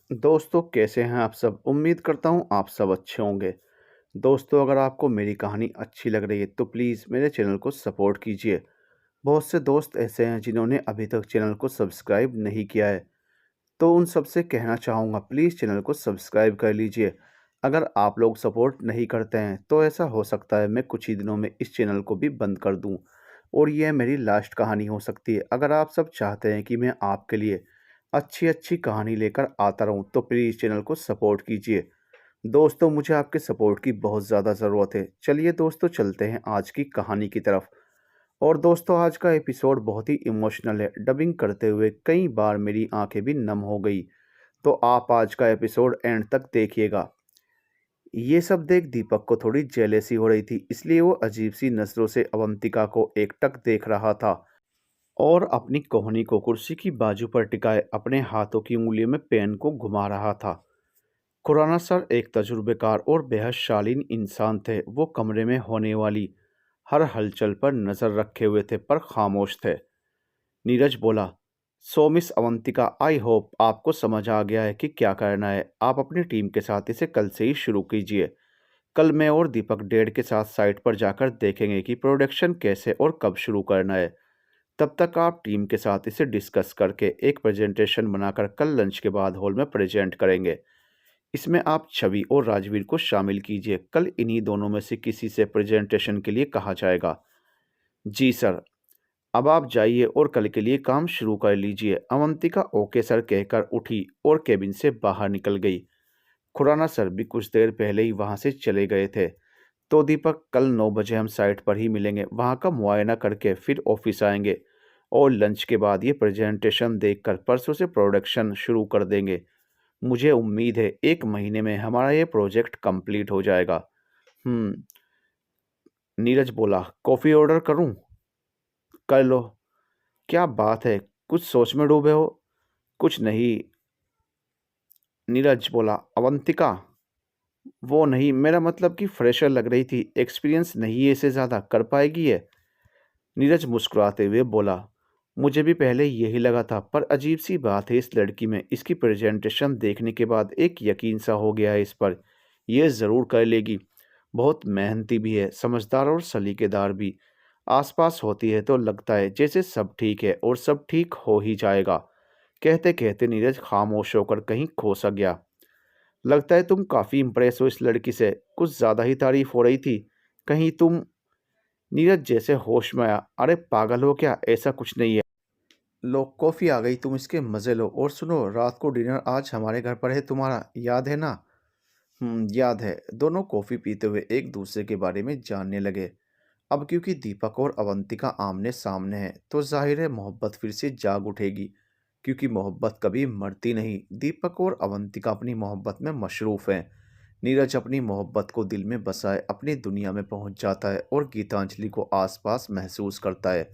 दोस्तों कैसे हैं आप सब? उम्मीद करता हूँ आप सब अच्छे होंगे। दोस्तों अगर आपको मेरी कहानी अच्छी लग रही है तो प्लीज़ मेरे चैनल को सपोर्ट कीजिए। बहुत से दोस्त ऐसे हैं जिन्होंने अभी तक चैनल को सब्सक्राइब नहीं किया है, तो उन सब से कहना चाहूँगा प्लीज़ चैनल को सब्सक्राइब कर लीजिए। अगर आप लोग सपोर्ट नहीं करते हैं तो ऐसा हो सकता है मैं कुछ ही दिनों में इस चैनल को भी बंद कर दूँ और ये मेरी लास्ट कहानी हो सकती है। अगर आप सब चाहते हैं कि मैं आपके लिए अच्छी-अच्छी कहानी लेकर आता रहूँ तो प्लीज़ चैनल को सपोर्ट कीजिए। दोस्तों मुझे आपके सपोर्ट की बहुत ज़्यादा ज़रूरत है। चलिए दोस्तों चलते हैं आज की कहानी की तरफ। और दोस्तों आज का एपिसोड बहुत ही इमोशनल है। डबिंग करते हुए कई बार मेरी आंखें भी नम हो गई। तो आप आज का एपिसोड एंड तक देखिएगा। ये सब देख दीपक को थोड़ी जेलेसी हो रही थी, इसलिए वो अजीब सी नज़रों से अवंतिका को एकटक देख रहा था और अपनी कोहनी को कुर्सी की बाजू पर टिकाए अपने हाथों की उंगलियों में पेन को घुमा रहा था। खुराना सर एक तजुर्बेकार और बेहद शालीन इंसान थे। वो कमरे में होने वाली हर हलचल पर नज़र रखे हुए थे पर खामोश थे। नीरज बोला, सो मिस अवंतिका, आई होप आपको समझ आ गया है कि क्या करना है। आप अपनी टीम के साथ इसे कल से ही शुरू कीजिए। कल मैं और दीपक डेढ़ के साथ साइट पर जाकर देखेंगे कि प्रोडक्शन कैसे और कब शुरू करना है। तब तक आप टीम के साथ इसे डिस्कस करके एक प्रेजेंटेशन बनाकर कल लंच के बाद हॉल में प्रेजेंट करेंगे। इसमें आप छवि और राजवीर को शामिल कीजिए। कल इन्हीं दोनों में से किसी से प्रेजेंटेशन के लिए कहा जाएगा। जी सर। अब आप जाइए और कल के लिए काम शुरू कर लीजिए। अवंतिका ओके सर कहकर उठी और केबिन से बाहर निकल गई। खुराना सर भी कुछ देर पहले ही वहां से चले गए थे। तो दीपक, कल 9 बजे हम साइट पर ही मिलेंगे। वहां का मुआयना करके फिर ऑफिस आएंगे और लंच के बाद ये प्रेजेंटेशन देखकर परसों से प्रोडक्शन शुरू कर देंगे। मुझे उम्मीद है 1 महीने में हमारा ये प्रोजेक्ट कंप्लीट हो जाएगा। हम्म। नीरज बोला, कॉफ़ी ऑर्डर करूं? कर लो। क्या बात है, कुछ सोच में डूबे हो? कुछ नहीं। नीरज बोला, अवंतिका, वो नहीं, मेरा मतलब कि फ्रेशर लग रही थी, एक्सपीरियंस नहीं है इसे, ज़्यादा कर पाएगी ये? नीरज मुस्कुराते हुए बोला, मुझे भी पहले यही लगा था, पर अजीब सी बात है इस लड़की में। इसकी प्रेजेंटेशन देखने के बाद एक यकीन सा हो गया है इस पर। यह ज़रूर कर लेगी। बहुत मेहनती भी है, समझदार और सलीकेदार भी। आसपास होती है तो लगता है जैसे सब ठीक है और सब ठीक हो ही जाएगा। कहते कहते नीरज खामोश होकर कहीं खो सा गया। लगता है तुम काफ़ी इम्प्रेस हो इस लड़की से, कुछ ज़्यादा ही तारीफ हो रही थी। कहीं तुम? नीरज जैसे होश में आया, अरे पागल हो क्या, ऐसा कुछ नहीं है। लो कॉफ़ी आ गई, तुम इसके मज़े लो। और सुनो, रात को डिनर आज हमारे घर पर है तुम्हारा, याद है ना? याद है। दोनों कॉफ़ी पीते हुए एक दूसरे के बारे में जानने लगे। अब क्योंकि दीपक और अवंतिका आमने सामने हैं तो जाहिर है मोहब्बत फिर से जाग उठेगी, क्योंकि मोहब्बत कभी मरती नहीं। दीपक और अवंतिका अपनी मोहब्बत में मशरूफ़ हैं। नीरज अपनी मोहब्बत को दिल में बसाए अपनी दुनिया में पहुंच जाता है और गीतांजलि को आसपास महसूस करता है।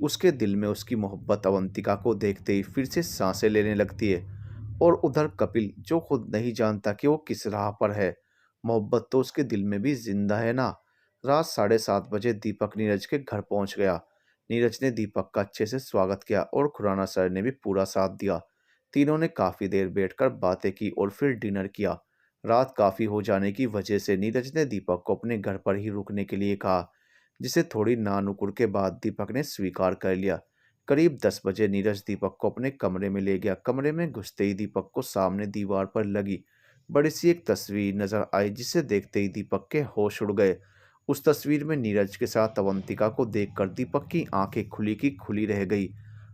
उसके दिल में उसकी मोहब्बत अवंतिका को देखते ही फिर से सांसें लेने लगती है। और उधर कपिल, जो खुद नहीं जानता कि वो किस राह पर है। मोहब्बत तो उसके दिल में भी जिंदा है ना। रात 7:30 बजे दीपक नीरज के घर पहुंच गया। नीरज ने दीपक का अच्छे से स्वागत किया और खुराना सर ने भी पूरा साथ दिया। तीनों ने काफ़ी देर बैठकर बातें की और फिर डिनर किया। रात काफ़ी हो जाने की वजह से नीरज ने दीपक को अपने घर पर ही रुकने के लिए कहा, जिसे थोड़ी नानुकुर के बाद दीपक ने स्वीकार कर लिया। करीब 10 बजे नीरज दीपक को अपने कमरे में ले गया। कमरे में घुसते ही दीपक को सामने दीवार पर लगी बड़ी सी एक तस्वीर नजर आई, जिसे देखते ही दीपक के होश उड़ गए। उस तस्वीर में नीरज के साथ अवंतिका को देखकर दीपक की आंखें खुली की खुली रह गई।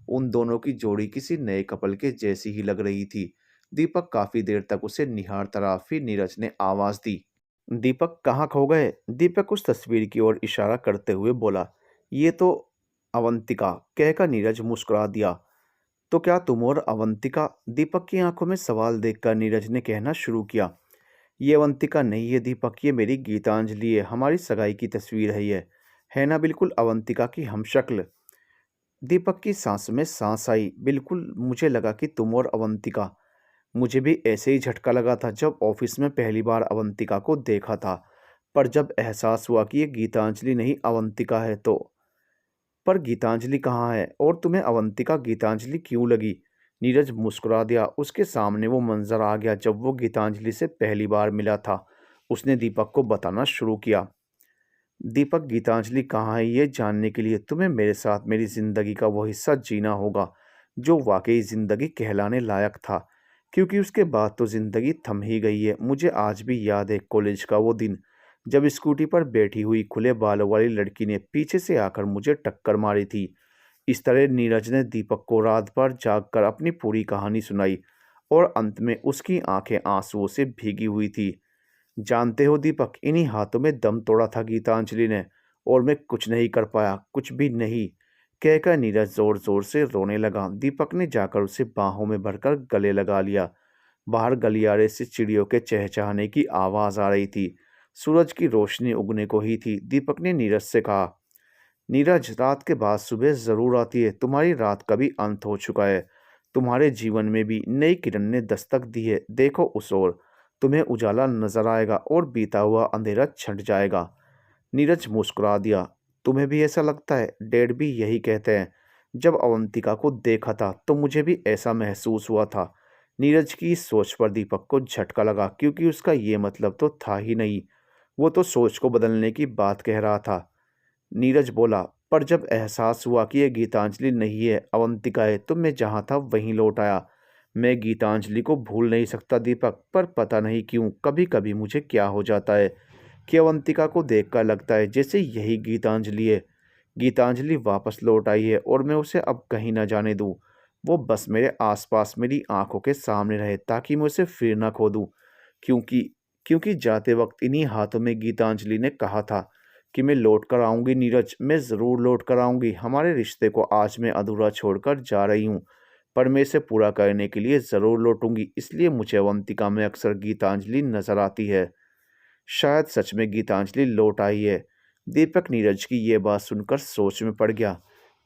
उन दोनों की जोड़ी किसी नए कपल के जैसी ही लग रही थी। दीपक काफी देर तक उसे निहारता रहा, फिर नीरज ने आवाज दी, दीपक कहाँ खो गए? दीपक उस तस्वीर की ओर इशारा करते हुए बोला, ये तो अवंतिका, कहकर नीरज मुस्कुरा दिया। तो क्या तुम और अवंतिका? दीपक की आंखों में सवाल देखकर नीरज ने कहना शुरू किया, ये अवंतिका नहीं है दीपक, ये मेरी गीतांजलि है, हमारी सगाई की तस्वीर है ये। है ना बिल्कुल अवंतिका की हमशक्ल? दीपक की सांस में सांस आई। बिल्कुल, मुझे लगा कि तुम और अवंतिका। मुझे भी ऐसे ही झटका लगा था जब ऑफिस में पहली बार अवंतिका को देखा था, पर जब एहसास हुआ कि ये गीतांजलि नहीं अवंतिका है तो। पर गीतांजलि कहाँ है और तुम्हें अवंतिका गीतांजलि क्यों लगी? नीरज मुस्कुरा दिया। उसके सामने वो मंजर आ गया जब वो गीतांजलि से पहली बार मिला था। उसने दीपक को बताना शुरू किया। दीपक, गीतांजलि कहाँ है ये जानने के लिए तुम्हें मेरे साथ मेरी ज़िंदगी का वो हिस्सा जीना होगा जो वाकई ज़िंदगी कहलाने लायक था, क्योंकि उसके बाद तो ज़िंदगी थम ही गई है। मुझे आज भी याद है कॉलेज का वो दिन, जब स्कूटी पर बैठी हुई खुले बालों वाली लड़की ने पीछे से आकर मुझे टक्कर मारी थी। इस तरह नीरज ने दीपक को रात भर जागकर अपनी पूरी कहानी सुनाई और अंत में उसकी आंखें आंसुओं से भीगी हुई थी। जानते हो दीपक, इन्हीं हाथों में दम तोड़ा था गीतांजलि ने, और मैं कुछ नहीं कर पाया, कुछ भी नहीं, कहकर नीरज जोर जोर से रोने लगा। दीपक ने जाकर उसे बाहों में भरकर गले लगा लिया। बाहर गलियारे से चिड़ियों के चहचहाने की आवाज आ रही थी। सूरज की रोशनी उगने को ही थी। दीपक ने नीरज से कहा, नीरज, रात के बाद सुबह जरूर आती है। तुम्हारी रात का भी अंत हो चुका है। तुम्हारे जीवन में भी नई किरण ने दस्तक दी है। देखो उस ओर, तुम्हें उजाला नजर आएगा और बीता हुआ अंधेरा छंट जाएगा। नीरज मुस्कुरा दिया। तुम्हें भी ऐसा लगता है? डैड भी यही कहते हैं। जब अवंतिका को देखा था तो मुझे भी ऐसा महसूस हुआ था। नीरज की इस सोच पर दीपक को झटका लगा, क्योंकि उसका ये मतलब तो था ही नहीं। वो तो सोच को बदलने की बात कह रहा था। नीरज बोला, पर जब एहसास हुआ कि यह गीतांजलि नहीं है, अवंतिका है, तो मैं जहाँ था वहीं लौट आया। मैं गीतांजलि को भूल नहीं सकता दीपक, पर पता नहीं क्यों कभी कभी मुझे क्या हो जाता है कि अवंतिका को देखकर लगता है जैसे यही गीतांजलि है। गीतांजलि वापस लौट आई है और मैं उसे अब कहीं ना जाने दूँ। वो बस मेरे आसपास मेरी आंखों के सामने रहे ताकि मैं उसे फिर ना खो दूँ। क्योंकि क्योंकि जाते वक्त इन्हीं हाथों में गीतांजलि ने कहा था कि मैं लौट कर आऊँगी नीरज, मैं ज़रूर लौट कर आऊँगी। हमारे रिश्ते को आज मैं अधूरा छोड़कर जा रही हूँ, पर मैं इसे पूरा करने के लिए ज़रूर लौटूंगी। इसलिए मुझे अवंतिका में अक्सर गीतांजलि नज़र आती है। शायद सच में गीतांजलि लौट आई है। दीपक नीरज की ये बात सुनकर सोच में पड़ गया।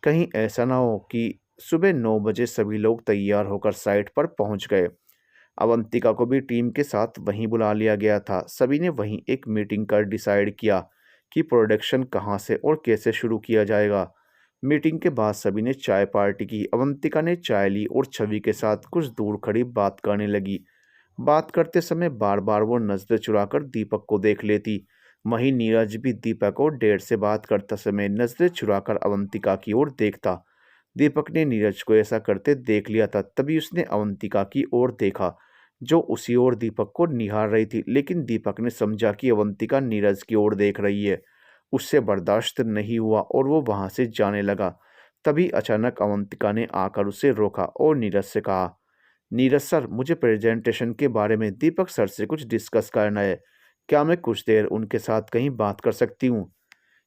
कहीं ऐसा ना हो कि सुबह 9 बजे सभी लोग तैयार होकर साइट पर पहुंच गए। अवंतिका को भी टीम के साथ वहीं बुला लिया गया था। सभी ने वहीं एक मीटिंग कर डिसाइड किया कि प्रोडक्शन कहाँ से और कैसे शुरू किया जाएगा। मीटिंग के बाद सभी ने चाय पार्टी की। अवंतिका ने चाय ली और छवि के साथ कुछ दूर खड़ी बात करने लगी। बात करते समय बार बार वो नजरें चुराकर दीपक को देख लेती। वहीं नीरज भी दीपक और डैड से बात करते समय नजरें चुराकर अवंतिका की ओर देखता। दीपक ने नीरज को ऐसा करते देख लिया था, तभी उसने अवंतिका की ओर देखा, जो उसी ओर दीपक को निहार रही थी। लेकिन दीपक ने समझा कि अवंतिका नीरज की ओर देख रही है। उससे बर्दाश्त नहीं हुआ और वो वहां से जाने लगा। तभी अचानक अवंतिका ने आकर उसे रोका और नीरज से कहा, नीरज सर, मुझे प्रेजेंटेशन के बारे में दीपक सर से कुछ डिस्कस करना है। क्या मैं कुछ देर उनके साथ कहीं बात कर सकती हूँ?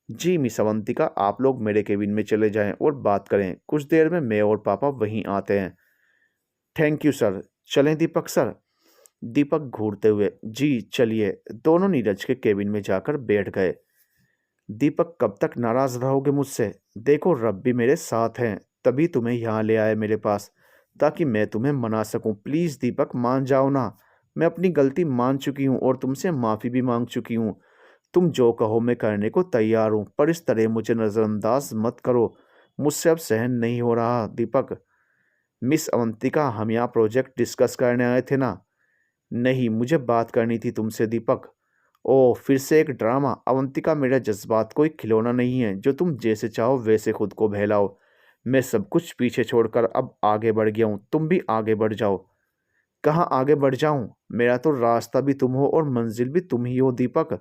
जी मिस अवंतिका, आप लोग मेरे केबिन में चले जाएं और बात करें। कुछ देर में मैं और पापा वहीं आते हैं। Thank you sir. चलें दीपक सर? दीपक घूरते हुए, जी चलिए। दोनों नीरज के केबिन में जाकर बैठ गए। दीपक, कब तक नाराज रहोगे मुझसे? देखो, रब भी मेरे साथ हैं, तभी तुम्हें यहाँ ले आए मेरे पास, ताकि मैं तुम्हें मना सकूं। प्लीज़ दीपक, मान जाओ ना। मैं अपनी गलती मान चुकी हूँ और तुमसे माफ़ी भी मांग चुकी हूँ। तुम जो कहो मैं करने को तैयार हूँ, पर इस तरह मुझे नज़रअंदाज मत करो। मुझसे अब सहन नहीं हो रहा दीपक। मिस अवंतिका, हम यहाँ प्रोजेक्ट डिस्कस करने आए थे ना? नहीं, मुझे बात करनी थी तुमसे दीपक। ओह, फिर से एक ड्रामा। अवंतिका, मेरा जज्बात कोई खिलौना नहीं है जो तुम जैसे चाहो वैसे खुद को बहलाओ। मैं सब कुछ पीछे छोड़कर अब आगे बढ़ गया हूँ, तुम भी आगे बढ़ जाओ। कहाँ आगे बढ़ जाऊँ? मेरा तो रास्ता भी तुम हो और मंजिल भी तुम ही हो दीपक।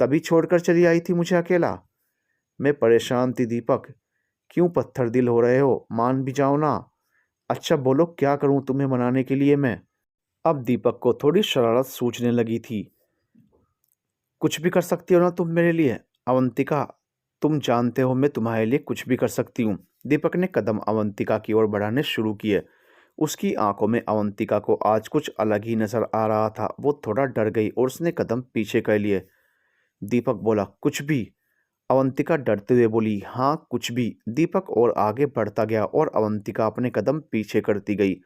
तभी छोड़कर चली आई थी मुझे अकेला। मैं परेशान थी दीपक। क्यों पत्थर दिल हो रहे हो? मान भी जाओ ना। अच्छा बोलो, क्या करूँ तुम्हें मनाने के लिए मैं? अब दीपक को थोड़ी शरारत सूझने लगी थी। कुछ भी कर सकती हो ना तुम मेरे लिए अवंतिका? तुम जानते हो मैं तुम्हारे लिए कुछ भी कर सकती हूँ। दीपक ने कदम अवंतिका की ओर बढ़ाने शुरू किए। उसकी आंखों में अवंतिका को आज कुछ अलग ही नजर आ रहा था। वो थोड़ा डर गई और उसने कदम पीछे कर लिए। दीपक बोला, कुछ भी? अवंतिका डरते हुए बोली, हाँ कुछ भी। दीपक और आगे बढ़ता गया और अवंतिका अपने कदम पीछे करती गई।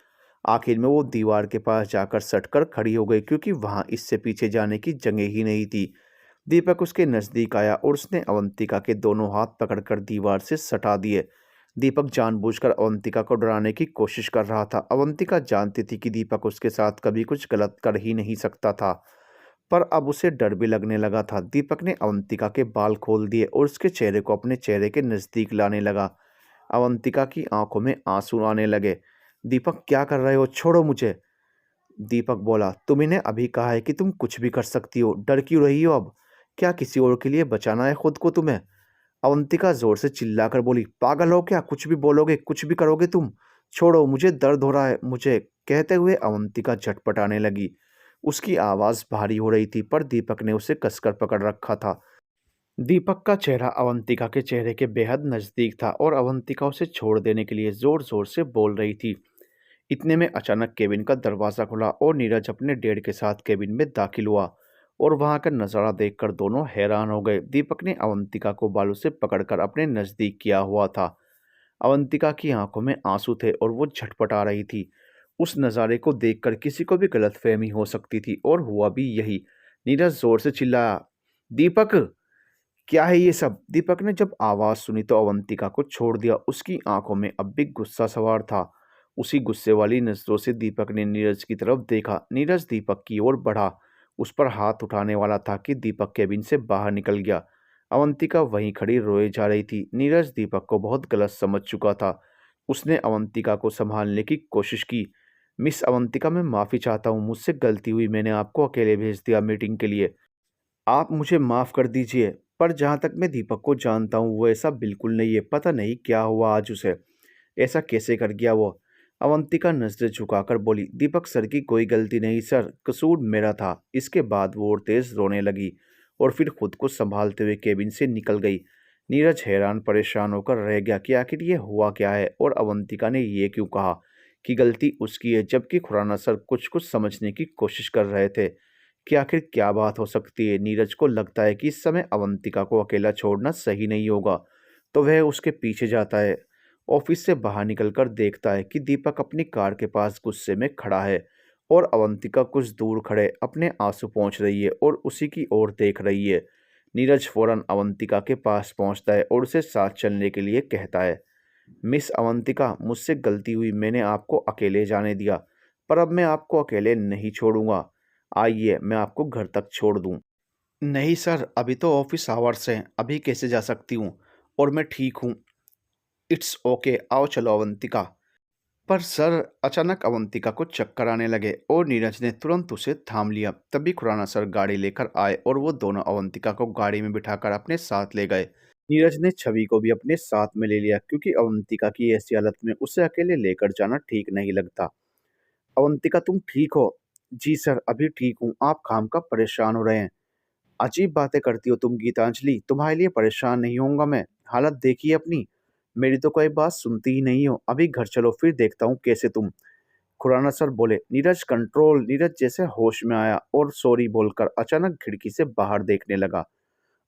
आखिर में वो दीवार के पास जाकर सटकर खड़ी हो गई, क्योंकि वहां इससे पीछे जाने की जगह ही नहीं थी। दीपक उसके नजदीक आया और उसने अवंतिका के दोनों हाथ पकड़कर दीवार से सटा दिए। दीपक जानबूझकर अवंतिका को डराने की कोशिश कर रहा था। अवंतिका जानती थी कि दीपक उसके साथ कभी कुछ गलत कर ही नहीं सकता था, पर अब उसे डर भी लगने लगा था। दीपक ने अवंतिका के बाल खोल दिए और उसके चेहरे को अपने चेहरे के नज़दीक लाने लगा। अवंतिका की आंखों में आंसू आने लगे। दीपक, क्या कर रहे हो? छोड़ो मुझे। दीपक बोला, तुमने अभी कहा है कि तुम कुछ भी कर सकती हो, डर क्यों रही हो अब? क्या किसी और के लिए बचाना है खुद को तुम्हें? अवंतिका जोर से चिल्लाकर बोली, पागल हो क्या? कुछ भी बोलोगे, कुछ भी करोगे तुम? छोड़ो, मुझे दर्द हो रहा है मुझे। कहते हुए अवंतिका झटपटाने लगी। उसकी आवाज़ भारी हो रही थी, पर दीपक ने उसे कसकर पकड़ रखा था। दीपक का चेहरा अवंतिका के चेहरे के बेहद नज़दीक था और अवंतिका उसे छोड़ देने के लिए ज़ोर-ज़ोर से बोल रही थी। इतने में अचानक केबिन का दरवाज़ा खुला और नीरज अपने डेड के साथ केबिन में दाखिल हुआ और वहां का नज़ारा देखकर दोनों हैरान हो गए। दीपक ने अवंतिका को बालों से पकड़कर अपने नज़दीक किया हुआ था। अवंतिका की आंखों में आंसू थे और वो झटपटा रही थी। उस नज़ारे को देखकर किसी को भी गलतफहमी हो सकती थी और हुआ भी यही। नीरज जोर से चिल्लाया, दीपक, क्या है ये सब? दीपक ने जब आवाज़ सुनी तो अवंतिका को छोड़ दिया। उसकी आंखों में अब भी गुस्सा सवार था। उसी गुस्से वाली नज़रों से दीपक ने नीरज की तरफ देखा। नीरज दीपक की ओर बढ़ा, उस पर हाथ उठाने वाला था कि दीपक केबिन से बाहर निकल गया। अवंतिका वहीं खड़ी रोए जा रही थी। नीरज दीपक को बहुत गलत समझ चुका था। उसने अवंतिका को संभालने की कोशिश की। मिस अवंतिका, मैं माफ़ी चाहता हूँ, मुझसे गलती हुई, मैंने आपको अकेले भेज दिया मीटिंग के लिए। आप मुझे माफ़ कर दीजिए, पर जहाँ तक मैं दीपक को जानता हूँ वो ऐसा बिल्कुल नहीं है। पता नहीं क्या हुआ आज उसे, ऐसा कैसे कर गया वो? अवंतिका नज़रें झुकाकर बोली, दीपक सर की कोई गलती नहीं सर, कसूर मेरा था। इसके बाद वो और तेज़ रोने लगी और फिर खुद को संभालते हुए केबिन से निकल गई। नीरज हैरान परेशान होकर रह गया कि आखिर ये हुआ क्या है और अवंतिका ने ये क्यों कहा कि गलती उसकी है, जबकि खुराना सर कुछ कुछ समझने की कोशिश कर रहे थे कि आखिर क्या बात हो सकती है। नीरज को लगता है कि इस समय अवंतिका को अकेला छोड़ना सही नहीं होगा, तो वह उसके पीछे जाता है। ऑफिस से बाहर निकलकर देखता है कि दीपक अपनी कार के पास गुस्से में खड़ा है और अवंतिका कुछ दूर खड़े अपने आंसू पोंछ रही है और उसी की ओर देख रही है। नीरज फौरन अवंतिका के पास पहुंचता है और उसे साथ चलने के लिए कहता है, मिस अवंतिका, मुझसे गलती हुई, मैंने आपको अकेले जाने दिया, पर अब मैं आपको अकेले नहीं छोड़ूंगा। आइए, मैं आपको घर तक छोड़ दूं। नहीं सर, अभी तो ऑफिस आवर्स हैं, अभी कैसे जा सकती हूँ? और मैं ठीक हूँ। इट्स ओके, आओ चलो अवंतिका। पर सर, अचानक अवंतिका को चक्कर आने लगे और नीरज ने तुरंत उसे थाम लिया। तभी खुराना सर गाड़ी लेकर आए और वो दोनों अवंतिका को गाड़ी में बिठाकर अपने साथ ले गए। नीरज ने छवि को भी अपने साथ में ले लिया क्योंकि अवंतिका की ऐसी हालत में उसे अकेले लेकर जाना ठीक नहीं लगता। अवंतिका, तुम ठीक हो? जी सर, अभी ठीक हूँ। आप काम का परेशान हो रहे हैं। अजीब बातें करती हो तुम गीतांजलि, तुम्हारे लिए परेशान नहीं होऊंगा मैं। हालत देखिए अपनी, मेरी तो कोई बात सुनती ही नहीं हो। अभी घर चलो, फिर देखता हूँ कैसे तुम। खुराना सर बोले। नीरज कंट्रोल। नीरज जैसे होश में आया और सॉरी बोलकर अचानक खिड़की से बाहर देखने लगा।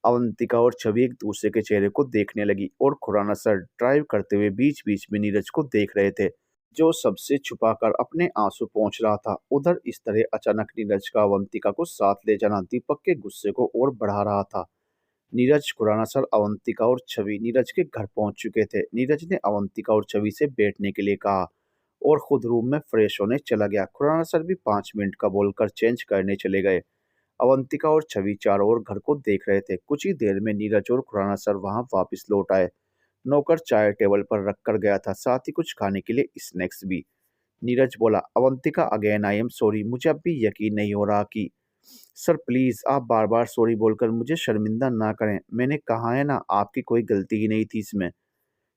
अवंतिका और छवि एक दूसरे के चेहरे को देखने लगी और खुराना सर ड्राइव करते हुए बीच बीच में नीरज को देख रहे थे, जो सबसे छुपाकर अपने आंसू पोंछ रहा था। उधर इस तरह अचानक नीरज का अवंतिका को साथ ले जाना दीपक के गुस्से को और बढ़ा रहा था। नीरज, खुराना सर, अवंतिका और छवि नीरज के घर पहुंच चुके थे। नीरज ने अवंतिका और छवि से बैठने के लिए कहा और खुद रूम में फ्रेश होने चला गया। खुराना सर भी 5 मिनट का बोलकर चेंज करने चले गए। अवंतिका और छवि चारों ओर घर को देख रहे थे। कुछ ही देर में नीरज और खुराना सर वहां वापस लौट आए। नौकर चाय टेबल पर रख कर गया था, साथ ही कुछ खाने के लिए स्नैक्स भी। नीरज बोला, Avantika, again I am sorry, मुझे अब भी यकीन नहीं हो रहा कि सर प्लीज आप बार बार सॉरी बोलकर मुझे शर्मिंदा ना करें। मैंने कहा है ना, आपकी कोई गलती ही नहीं थी इसमें।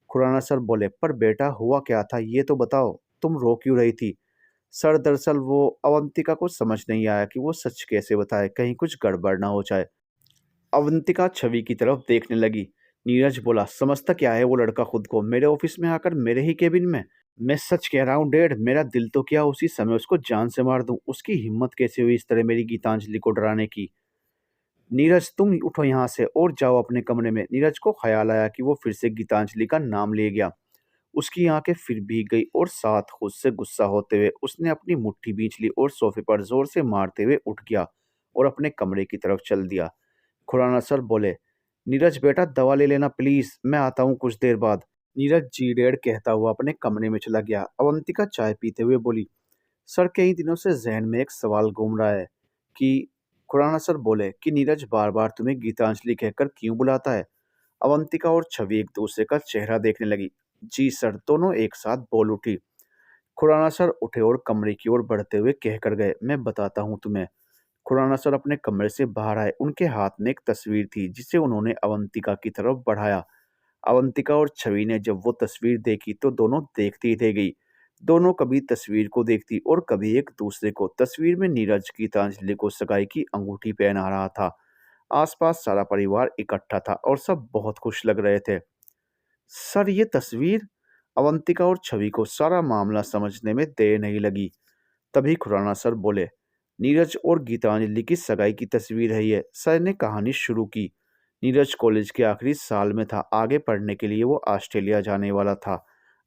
खुराना सर बोले, पर बेटा हुआ क्या था ये तो बताओ, तुम रो क्यों रही थी? सर दरअसल वो, अवंतिका को समझ नहीं आया कि वो सच कैसे बताए, कहीं कुछ गड़बड़ ना हो जाए। अवंतिका छवि की तरफ देखने लगी। नीरज बोला, समझता क्या है वो लड़का खुद को, मेरे ऑफिस में आकर मेरे ही केबिन में? मैं सच कह रहा हूँ डैड, मेरा दिल तो क्या उसी समय उसको जान से मार दूं। उसकी हिम्मत कैसे हुई इस तरह मेरी गीतांजलि को डराने की? नीरज, तुम उठो यहाँ से और जाओ अपने कमरे में। नीरज को ख्याल आया कि वो फिर से गीतांजलि का नाम ले गया। उसकी आंखें फिर भीग गई और साथ खुद से गुस्सा होते हुए उसने अपनी मुट्ठी बींच ली और सोफे पर जोर से मारते हुए उठ गया और अपने कमरे की तरफ चल दिया। खुराना सर बोले, नीरज बेटा, दवा ले लेना प्लीज, मैं आता हूँ कुछ देर बाद। नीरज जी डेढ़ कहता हुआ अपने कमरे में चला गया। अवंतिका चाय पीते हुए बोली, सर कई दिनों से जहन में एक सवाल घूम रहा है कि खुराना सर बोले कि नीरज बार बार तुम्हें गीतांजलि कहकर क्यों बुलाता है। अवंतिका और छवि एक दूसरे का चेहरा देखने लगी। जी सर, दोनों एक साथ बोल उठी। खुराना सर उठे और कमरे की ओर बढ़ते हुए कहकर गए, मैं बताता हूँ तुम्हें। खुराना सर अपने कमरे से बाहर आए। उनके हाथ में एक तस्वीर थी जिसे उन्होंने अवंतिका की तरफ बढ़ाया। अवंतिका और छवि ने जब वो तस्वीर देखी तो दोनों देखती ही रह गई। दोनों कभी तस्वीर को देखती और कभी एक दूसरे को। तस्वीर में नीरज गीतांजलि को सगाई की अंगूठी पहना रहा था। आसपास सारा परिवार इकट्ठा था और सब बहुत खुश लग रहे थे। सर ये तस्वीर, अवंतिका और छवि को सारा मामला समझने में देर नहीं लगी। तभी खुराना सर बोले, नीरज और गीतांजलि की सगाई की तस्वीर है ये। सर ने कहानी शुरू की। नीरज कॉलेज के आखिरी साल में था। आगे पढ़ने के लिए वो ऑस्ट्रेलिया जाने वाला था।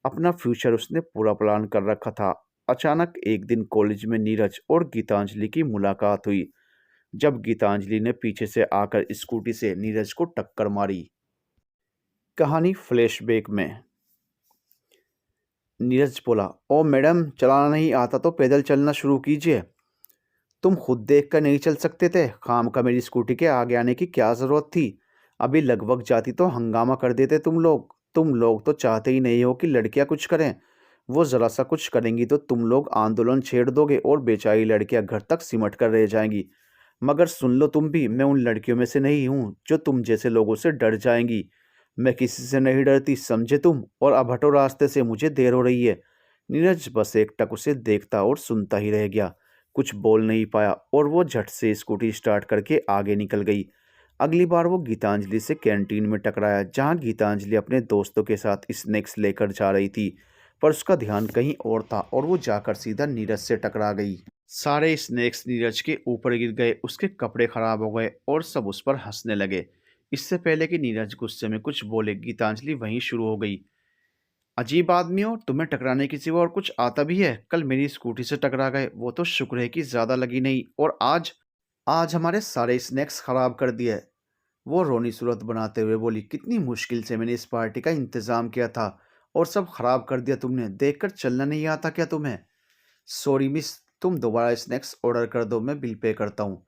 अपना फ्यूचर उसने पूरा प्लान कर रखा था। अचानक एक दिन कॉलेज में नीरज और गीतांजलि की मुलाकात हुई। जब गीतांजलि ने पीछे से आकर स्कूटी से नीरज को टक्कर मारी। कहानी फ्लैशबैक में। नीरज बोला, ओ मैडम, चलाना नहीं आता तो पैदल चलना शुरू कीजिए। तुम खुद देख कर नहीं चल सकते थे? खाम का मेरी स्कूटी के आगे आने की क्या ज़रूरत थी? अभी लगभग जाती तो हंगामा कर देते तुम लोग। तुम लोग तो चाहते ही नहीं हो कि लड़कियां कुछ करें। वो ज़रा सा कुछ करेंगी तो तुम लोग आंदोलन छेड़ दोगे और बेचारी लड़कियां घर तक सिमट कर रह जाएंगी। मगर सुन लो तुम भी, मैं उन लड़कियों में से नहीं हूँ जो तुम जैसे लोगों से डर जाएंगी। मैं किसी से नहीं डरती, समझे तुम? और अब हटो रास्ते से, मुझे देर हो रही है। नीरज बस एकटक उसे देखता और सुनता ही रह गया। कुछ बोल नहीं पाया और वो झट से स्कूटी स्टार्ट करके आगे निकल गई। अगली बार वो गीतांजलि से कैंटीन में टकराया, जहाँ गीतांजलि अपने दोस्तों के साथ स्नैक्स लेकर जा रही थी। पर उसका ध्यान कहीं और था और वो जाकर सीधा नीरज से टकरा गई। सारे स्नैक्स नीरज के ऊपर गिर गए। उसके कपड़े खराब हो गए और सब उस पर हंसने लगे। इससे पहले कि नीरज गुस्से में कुछ बोले, गीतांजलि वहीं शुरू हो गई। अजीब आदमी हो, तुम्हें टकराने की सिवा और कुछ आता भी है? कल मेरी स्कूटी से टकरा गए, वो तो शुक्र है कि ज़्यादा लगी नहीं। और आज आज हमारे सारे स्नैक्स खराब कर दिए। वो रोनी सूरत बनाते हुए बोली, कितनी मुश्किल से मैंने इस पार्टी का इंतज़ाम किया था और सब खराब कर दिया तुमने। देखकर चलना नहीं आता क्या तुम्हें? सॉरी मिस, तुम दोबारा स्नैक्स ऑर्डर कर दो, मैं बिल पे करता हूँ।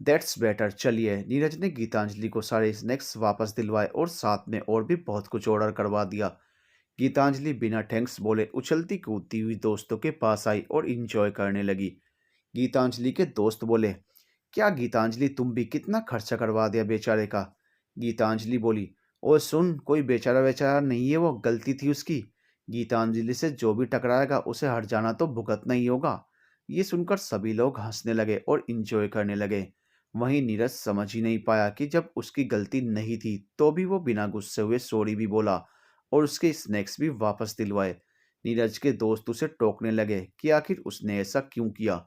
That's better. चलिए। नीरज ने गीतांजलि को सारे स्नैक्स वापस दिलवाए और साथ में और भी बहुत कुछ ऑर्डर करवा दिया। गीतांजलि बिना थैंक्स बोले उछलती कूदती हुई दोस्तों के पास आई और इंजॉय करने लगी। गीतांजलि के दोस्त बोले, क्या गीतांजलि, तुम भी कितना खर्चा करवा दिया बेचारे का। गीतांजलि बोली, ओ सुन, कोई बेचारा बेचारा नहीं है, वो गलती थी उसकी। गीतांजलि से जो भी टकराएगा उसे हट जाना तो भुगतना ही होगा। ये सुनकर सभी लोग हंसने लगे और इंजॉय करने लगे। वहीं नीरज समझ ही नहीं पाया कि जब उसकी गलती नहीं थी तो भी वो बिना गुस्से हुए सॉरी भी बोला और उसके स्नैक्स भी वापस दिलवाए। नीरज के दोस्त उसे टोकने लगे कि आखिर उसने ऐसा क्यों किया।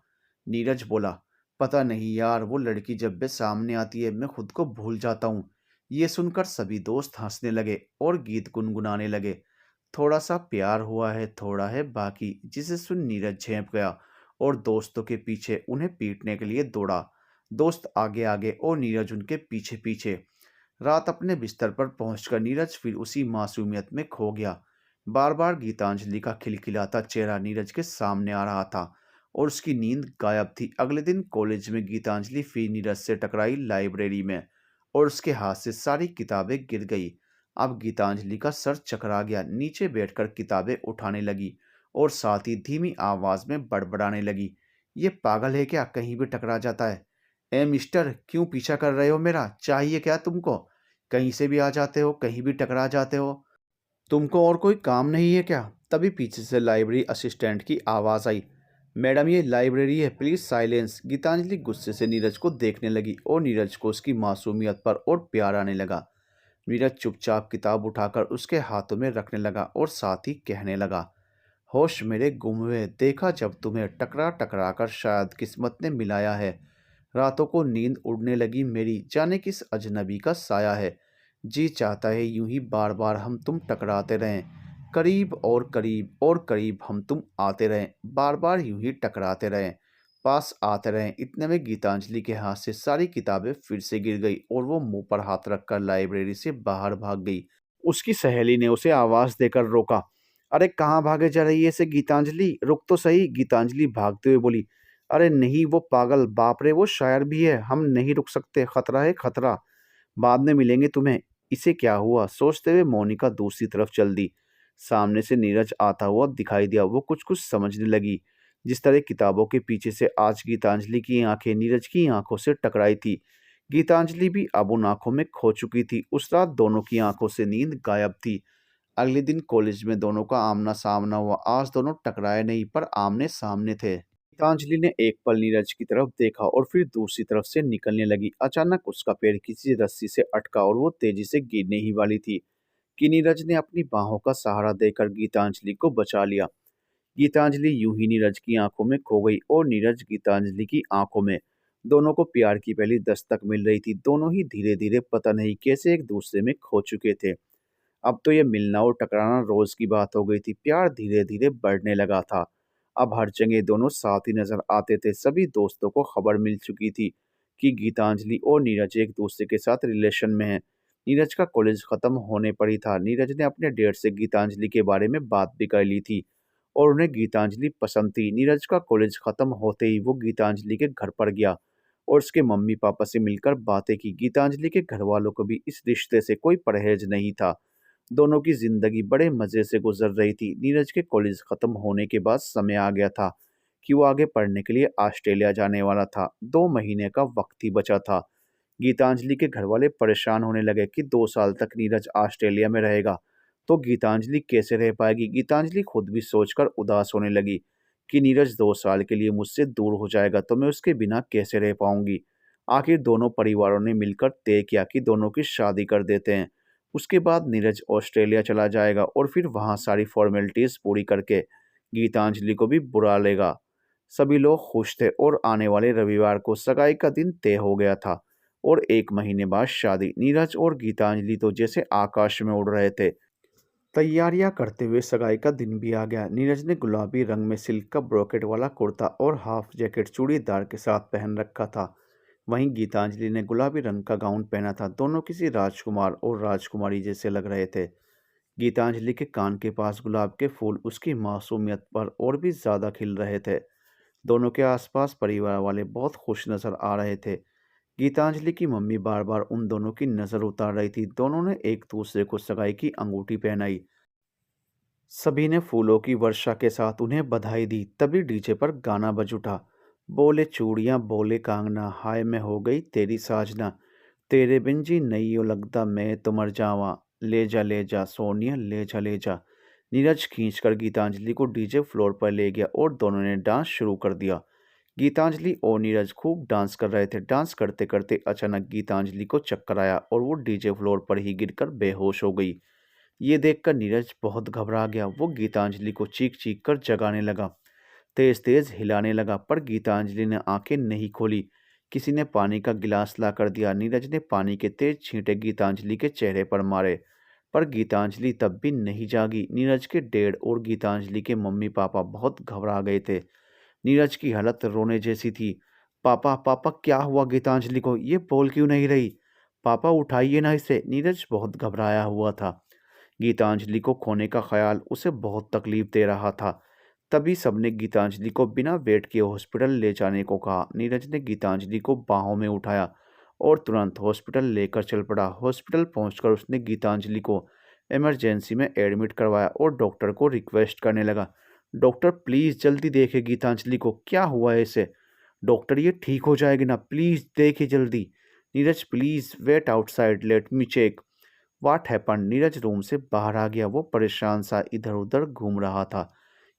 नीरज बोला, पता नहीं यार, वो लड़की जब भी सामने आती है मैं खुद को भूल जाता हूँ। ये सुनकर सभी दोस्त हंसने लगे और गीत गुनगुनाने लगे। थोड़ा सा प्यार हुआ है, थोड़ा है बाकी, जिसे सुन नीरज झेंप गया और दोस्तों के पीछे उन्हें पीटने के लिए दौड़ा। दोस्त आगे आगे और नीरज उनके पीछे पीछे। रात अपने बिस्तर पर पहुंचकर नीरज फिर उसी मासूमियत में खो गया। बार बार गीतांजलि का खिलखिलाता चेहरा नीरज के सामने आ रहा था और उसकी नींद गायब थी। अगले दिन कॉलेज में गीतांजलि फिर नीरज से टकराई लाइब्रेरी में और उसके हाथ से सारी किताबें गिर गई। अब गीतांजलि का सर चकरा गया। नीचे बैठकर किताबें उठाने लगी और साथ ही धीमी आवाज में बड़बड़ाने लगी, ये पागल है क्या, कहीं भी टकरा जाता है। ए मिस्टर, क्यों पीछा कर रहे हो मेरा? चाहिए क्या तुमको? कहीं से भी आ जाते हो, कहीं भी टकरा जाते हो। तुमको और कोई काम नहीं है क्या? तभी पीछे से लाइब्रेरी असिस्टेंट की आवाज़ आई, मैडम ये लाइब्रेरी है, प्लीज़ साइलेंस। गीतांजलि गुस्से से नीरज को देखने लगी और नीरज को उसकी मासूमियत पर और प्यार आने लगा। नीरज चुपचाप किताब उठाकर उसके हाथों में रखने लगा और साथ ही कहने लगा, होश मेरे गुम हुए, देखा जब तुम्हें टकरा टकरा कर शायद किस्मत ने मिलाया है। रातों को नींद उड़ने लगी मेरी, जाने किस अजनबी का साया है। जी चाहता है यूं ही बार बार हम तुम टकराते रहें, करीब और करीब और करीब हम तुम आते रहें, बार बार यूं ही टकराते रहें, पास आते रहें। इतने में गीतांजलि के हाथ से सारी किताबें फिर से गिर गई और वो मुंह पर हाथ रखकर लाइब्रेरी से बाहर भाग गई। उसकी सहेली ने उसे आवाज़ देकर रोका। "अरे कहाँ भागे जा रही है ऐसे गीतांजलि? रुक तो सही!" गीतांजलि भागते हुए बोली। "अरे नहीं वो पागल, बाप रे वो शायर भी है, हम नहीं रुक सकते, खतरा है खतरा। बाद में मिलेंगे तुम्हें।" इसे क्या हुआ? सोचते हुए मोनिका दूसरी तरफ चल दी। सामने से नीरज आता हुआ दिखाई दिया। वो कुछ-कुछ समझने लगी। जिस तरह किताबों के पीछे से आज गीतांजलि की आँखें नीरज की आँखों से टकराई थी। गीतांजलि भी अब उन आँखों में खो चुकी थी। उस रात दोनों की आँखों से नींद गायब थी। अगले दिन कॉलेज में दोनों का आमना-सामना हुआ। आज दोनों टकराए नहीं पर आमने-सामने थे। गीतांजलि ने एक पल नीरज की तरफ देखा और फिर दूसरी तरफ से निकलने लगी। अचानक उसका पैर किसी रस्सी से अटका और वो तेजी से गिरने ही वाली थी कि नीरज ने अपनी बाहों का सहारा देकर गीतांजलि को बचा लिया। गीतांजलि यूं ही नीरज की आंखों में खो गई और नीरज गीतांजलि की आंखों में। दोनों को प्यार की पहली दस्तक मिल रही थी। दोनों ही धीरे धीरे पता नहीं कैसे एक दूसरे में खो चुके थे। अब तो ये मिलना और टकराना रोज की बात हो गई थी। प्यार धीरे धीरे बढ़ने लगा था। अब हर जगह दोनों साथ ही नजर आते थे। सभी दोस्तों को खबर मिल चुकी थी कि गीतांजलि और नीरज एक दूसरे के साथ रिलेशन में है। नीरज का कॉलेज खत्म होने पर ही था। नीरज ने अपने डेट से गीतांजलि के बारे में बात भी कर ली थी और उन्हें गीतांजलि पसंद थी। नीरज का कॉलेज खत्म होते ही वो गीतांजलि के घर पर गया और उसके मम्मी पापा से मिलकर बातें की। गीतांजलि के घर वालों को भी इस रिश्ते से कोई परहेज नहीं था। दोनों की जिंदगी बड़े मजे से गुजर रही थी। नीरज के कॉलेज खत्म होने के बाद समय आ गया था कि वो आगे पढ़ने के लिए ऑस्ट्रेलिया जाने वाला था। 2 महीने का वक्त ही बचा था। गीतांजलि के घर वाले परेशान होने लगे कि 2 साल तक नीरज ऑस्ट्रेलिया में रहेगा तो गीतांजलि कैसे रह पाएगी। गीतांजलि खुद भी सोचकर उदास होने लगी कि नीरज 2 साल के लिए मुझसे दूर हो जाएगा तो मैं उसके बिना कैसे रह पाऊंगी। आखिर दोनों परिवारों ने मिलकर तय किया कि दोनों की शादी कर देते हैं। उसके बाद नीरज ऑस्ट्रेलिया चला जाएगा और फिर वहाँ सारी फॉर्मेलिटीज़ पूरी करके गीतांजलि को भी बुला लेगा। सभी लोग खुश थे और आने वाले रविवार को सगाई का दिन तय हो गया था और 1 महीने बाद शादी। नीरज और गीतांजलि तो जैसे आकाश में उड़ रहे थे। तैयारियां करते हुए सगाई का दिन भी आ गया। नीरज ने गुलाबी रंग में सिल्क का ब्रोकेट वाला कुर्ता और हाफ जैकेट चूड़ीदार के साथ पहन रखा था। वहीं गीतांजलि ने गुलाबी रंग का गाउन पहना था। दोनों किसी राजकुमार और राजकुमारी जैसे लग रहे थे। गीतांजलि के कान के पास गुलाब के फूल उसकी मासूमियत पर और भी ज्यादा खिल रहे थे। दोनों के आसपास परिवार वाले बहुत खुश नजर आ रहे थे। गीतांजलि की मम्मी बार बार उन दोनों की नजर उतार रही थी। दोनों ने एक दूसरे को सगाई की अंगूठी पहनाई। सभी ने फूलों की वर्षा के साथ उन्हें बधाई दी। तभी डीजे पर गाना बज उठा। बोले चूड़ियां बोले कांगना, हाय मैं हो गई तेरी साजना, तेरे बिन जी नहीं हो लगता मैं तो मर जावा, ले जा सोनिया ले जा। नीरज खींचकर गीतांजलि को डीजे फ्लोर पर ले गया और दोनों ने डांस शुरू कर दिया। गीतांजलि और नीरज खूब डांस कर रहे थे। डांस करते करते अचानक गीतांजलि को चक्कर आया और वो डीजे फ्लोर पर ही गिरकर बेहोश हो गई। ये देखकर नीरज बहुत घबरा गया। वो गीतांजलि को चीख-चीख कर जगाने लगा, तेज-तेज हिलाने लगा, पर गीतांजलि ने आंखें नहीं खोली। किसी ने पानी का गिलास ला कर दिया। नीरज ने पानी के तेज छींटे गीतांजलि के चेहरे पर मारे, पर गीतांजलि तब भी नहीं जागी। नीरज के डैड और गीतांजलि के मम्मी-पापा बहुत घबरा गए थे। नीरज की हालत रोने जैसी थी। पापा, पापा क्या हुआ गीतांजलि को? ये बोल क्यों नहीं रही? पापा उठाइए ना इसे। नीरज बहुत घबराया हुआ था। गीतांजलि को खोने का ख्याल उसे बहुत तकलीफ दे रहा था। तभी सबने गीतांजलि को बिना वेट किए हॉस्पिटल ले जाने को कहा। नीरज ने गीतांजलि को बाहों में उठाया और तुरंत हॉस्पिटल लेकर चल पड़ा। हॉस्पिटल पहुंचकर उसने गीतांजलि को इमरजेंसी में एडमिट करवाया और डॉक्टर को रिक्वेस्ट करने लगा, डॉक्टर प्लीज़ जल्दी देखिए गीतांजलि को, क्या हुआ है इसे? डॉक्टर ये ठीक हो जाएगी ना, प्लीज़ देखिए जल्दी। Neeraj please wait outside, let me check what happen. Neeraj room से बाहर आ गया। वो परेशान सा इधर उधर घूम रहा था।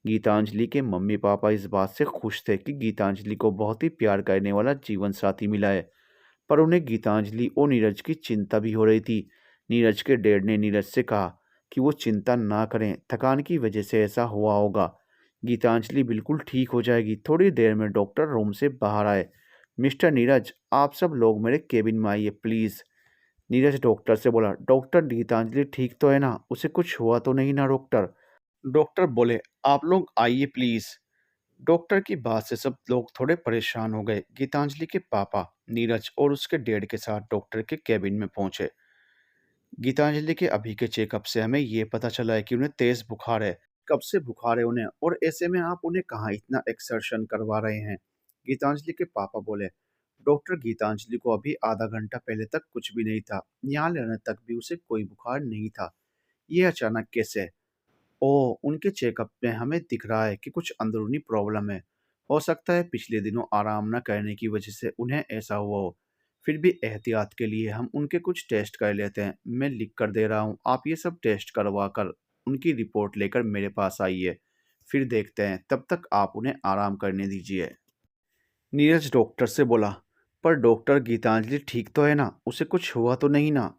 गीतांजलि के मम्मी पापा इस बात से खुश थे कि गीतांजलि को बहुत ही प्यार करने वाला जीवन साथी मिला है, पर उन्हें गीतांजलि और नीरज की चिंता भी हो रही थी। नीरज के डैड ने नीरज से कहा कि वो चिंता ना करें, थकान की वजह से ऐसा हुआ होगा। गीतांजलि बिल्कुल ठीक हो जाएगी। थोड़ी देर में डॉक्टर रूम से बाहर आए। मिस्टर नीरज, आप सब लोग मेरे केबिन में आइए प्लीज़। नीरज डॉक्टर से बोला, डॉक्टर गीतांजलि ठीक तो है ना? उसे कुछ हुआ तो नहीं ना डॉक्टर? डॉक्टर बोले, आप लोग आइए प्लीज़। डॉक्टर की बात से सब लोग थोड़े परेशान हो गए। गीतांजलि के पापा नीरज और उसके डैड के साथ डॉक्टर के केबिन में पहुंचे। गीतांजलि के अभी के चेकअप से हमें ये पता चला है कि उन्हें तेज बुखार है। कब से बुखार है उन्हें, और ऐसे में आप उन्हें कहाँ इतना एक्सर्शन करवा रहे हैं? गीतांजलि के पापा बोले। डॉक्टर, गीतांजलि को अभी आधा घंटा पहले तक कुछ भी नहीं था, यहाँ लेने तक भी उसे कोई बुखार नहीं था। ये अचानक कैसे? ओह, उनके चेकअप में हमें दिख रहा है कि कुछ अंदरूनी प्रॉब्लम है। हो सकता है पिछले दिनों आराम न करने की वजह से उन्हें ऐसा हुआ हो। फिर भी एहतियात के लिए हम उनके कुछ टेस्ट कर लेते हैं। मैं लिख कर दे रहा हूँ, आप ये सब टेस्ट करवा कर उनकी रिपोर्ट लेकर मेरे पास आइए। फिर देखते हैं, तब तक आप उन्हें आराम करने दीजिए। नीरज डॉक्टर से बोला। पर डॉक्टर, गीतांजलि ठीक तो है ना? उसे कुछ हुआ तो नहीं ना?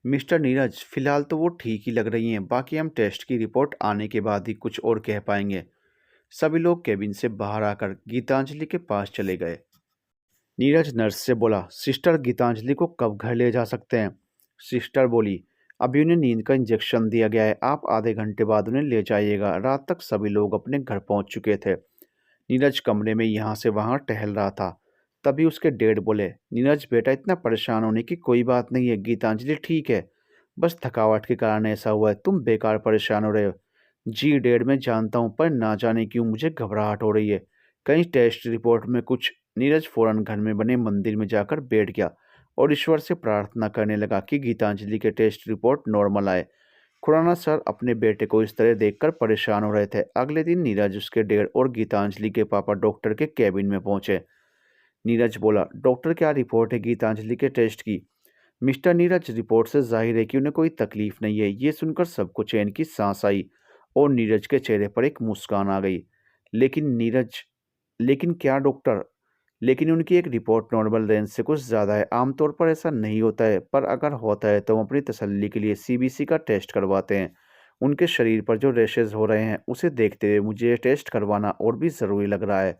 मिस्टर नीरज, फिलहाल तो वो ठीक ही लग रही हैं, बाकी हम टेस्ट की रिपोर्ट आने के बाद ही कुछ और कह पाएंगे। सभी लोग केबिन से बाहर आकर गीतांजलि के पास चले गए। नीरज नर्स से बोला, सिस्टर, गीतांजलि को कब घर ले जा सकते हैं? सिस्टर बोली, अभी उन्हें नींद का इंजेक्शन दिया गया है, आप आधे घंटे बाद उन्हें ले जाइएगा। रात तक सभी लोग अपने घर पहुंच चुके थे। नीरज कमरे में यहाँ से वहाँ टहल रहा था। तभी उसके डैड बोले, नीरज बेटा, इतना परेशान होने की कोई बात नहीं है, गीतांजलि ठीक है। बस थकावट के कारण ऐसा हुआ है, तुम बेकार परेशान हो रहे हो। जी डैड, मैं जानता हूँ, पर ना जाने क्यों मुझे घबराहट हो रही है। कहीं टेस्ट रिपोर्ट में कुछ। नीरज फौरन घर में बने मंदिर में जाकर बैठ गया और ईश्वर से प्रार्थना करने लगा कि गीतांजलि के टेस्ट रिपोर्ट नॉर्मल आए। खुराना सर अपने बेटे को इस तरह देखकर परेशान हो रहे थे। अगले दिन नीरज, उसके डैड और गीतांजलि के पापा डॉक्टर के केबिन में पहुंचे। नीरज बोला, डॉक्टर, क्या रिपोर्ट है गीतांजलि के टेस्ट की? मिस्टर नीरज, रिपोर्ट से जाहिर है कि उन्हें कोई तकलीफ नहीं है। ये सुनकर सबको चैन की सांस आई और नीरज के चेहरे पर एक मुस्कान आ गई। लेकिन नीरज, लेकिन क्या डॉक्टर? लेकिन उनकी एक रिपोर्ट नॉर्मल रेंज से कुछ ज़्यादा है। आमतौर पर ऐसा नहीं होता है, पर अगर होता है तो हम अपनी तसल्ली के लिए सीबीसी का टेस्ट करवाते हैं। उनके शरीर पर जो रैशेज हो रहे हैं उसे देखते हुए मुझे ये टेस्ट करवाना और भी ज़रूरी लग रहा है।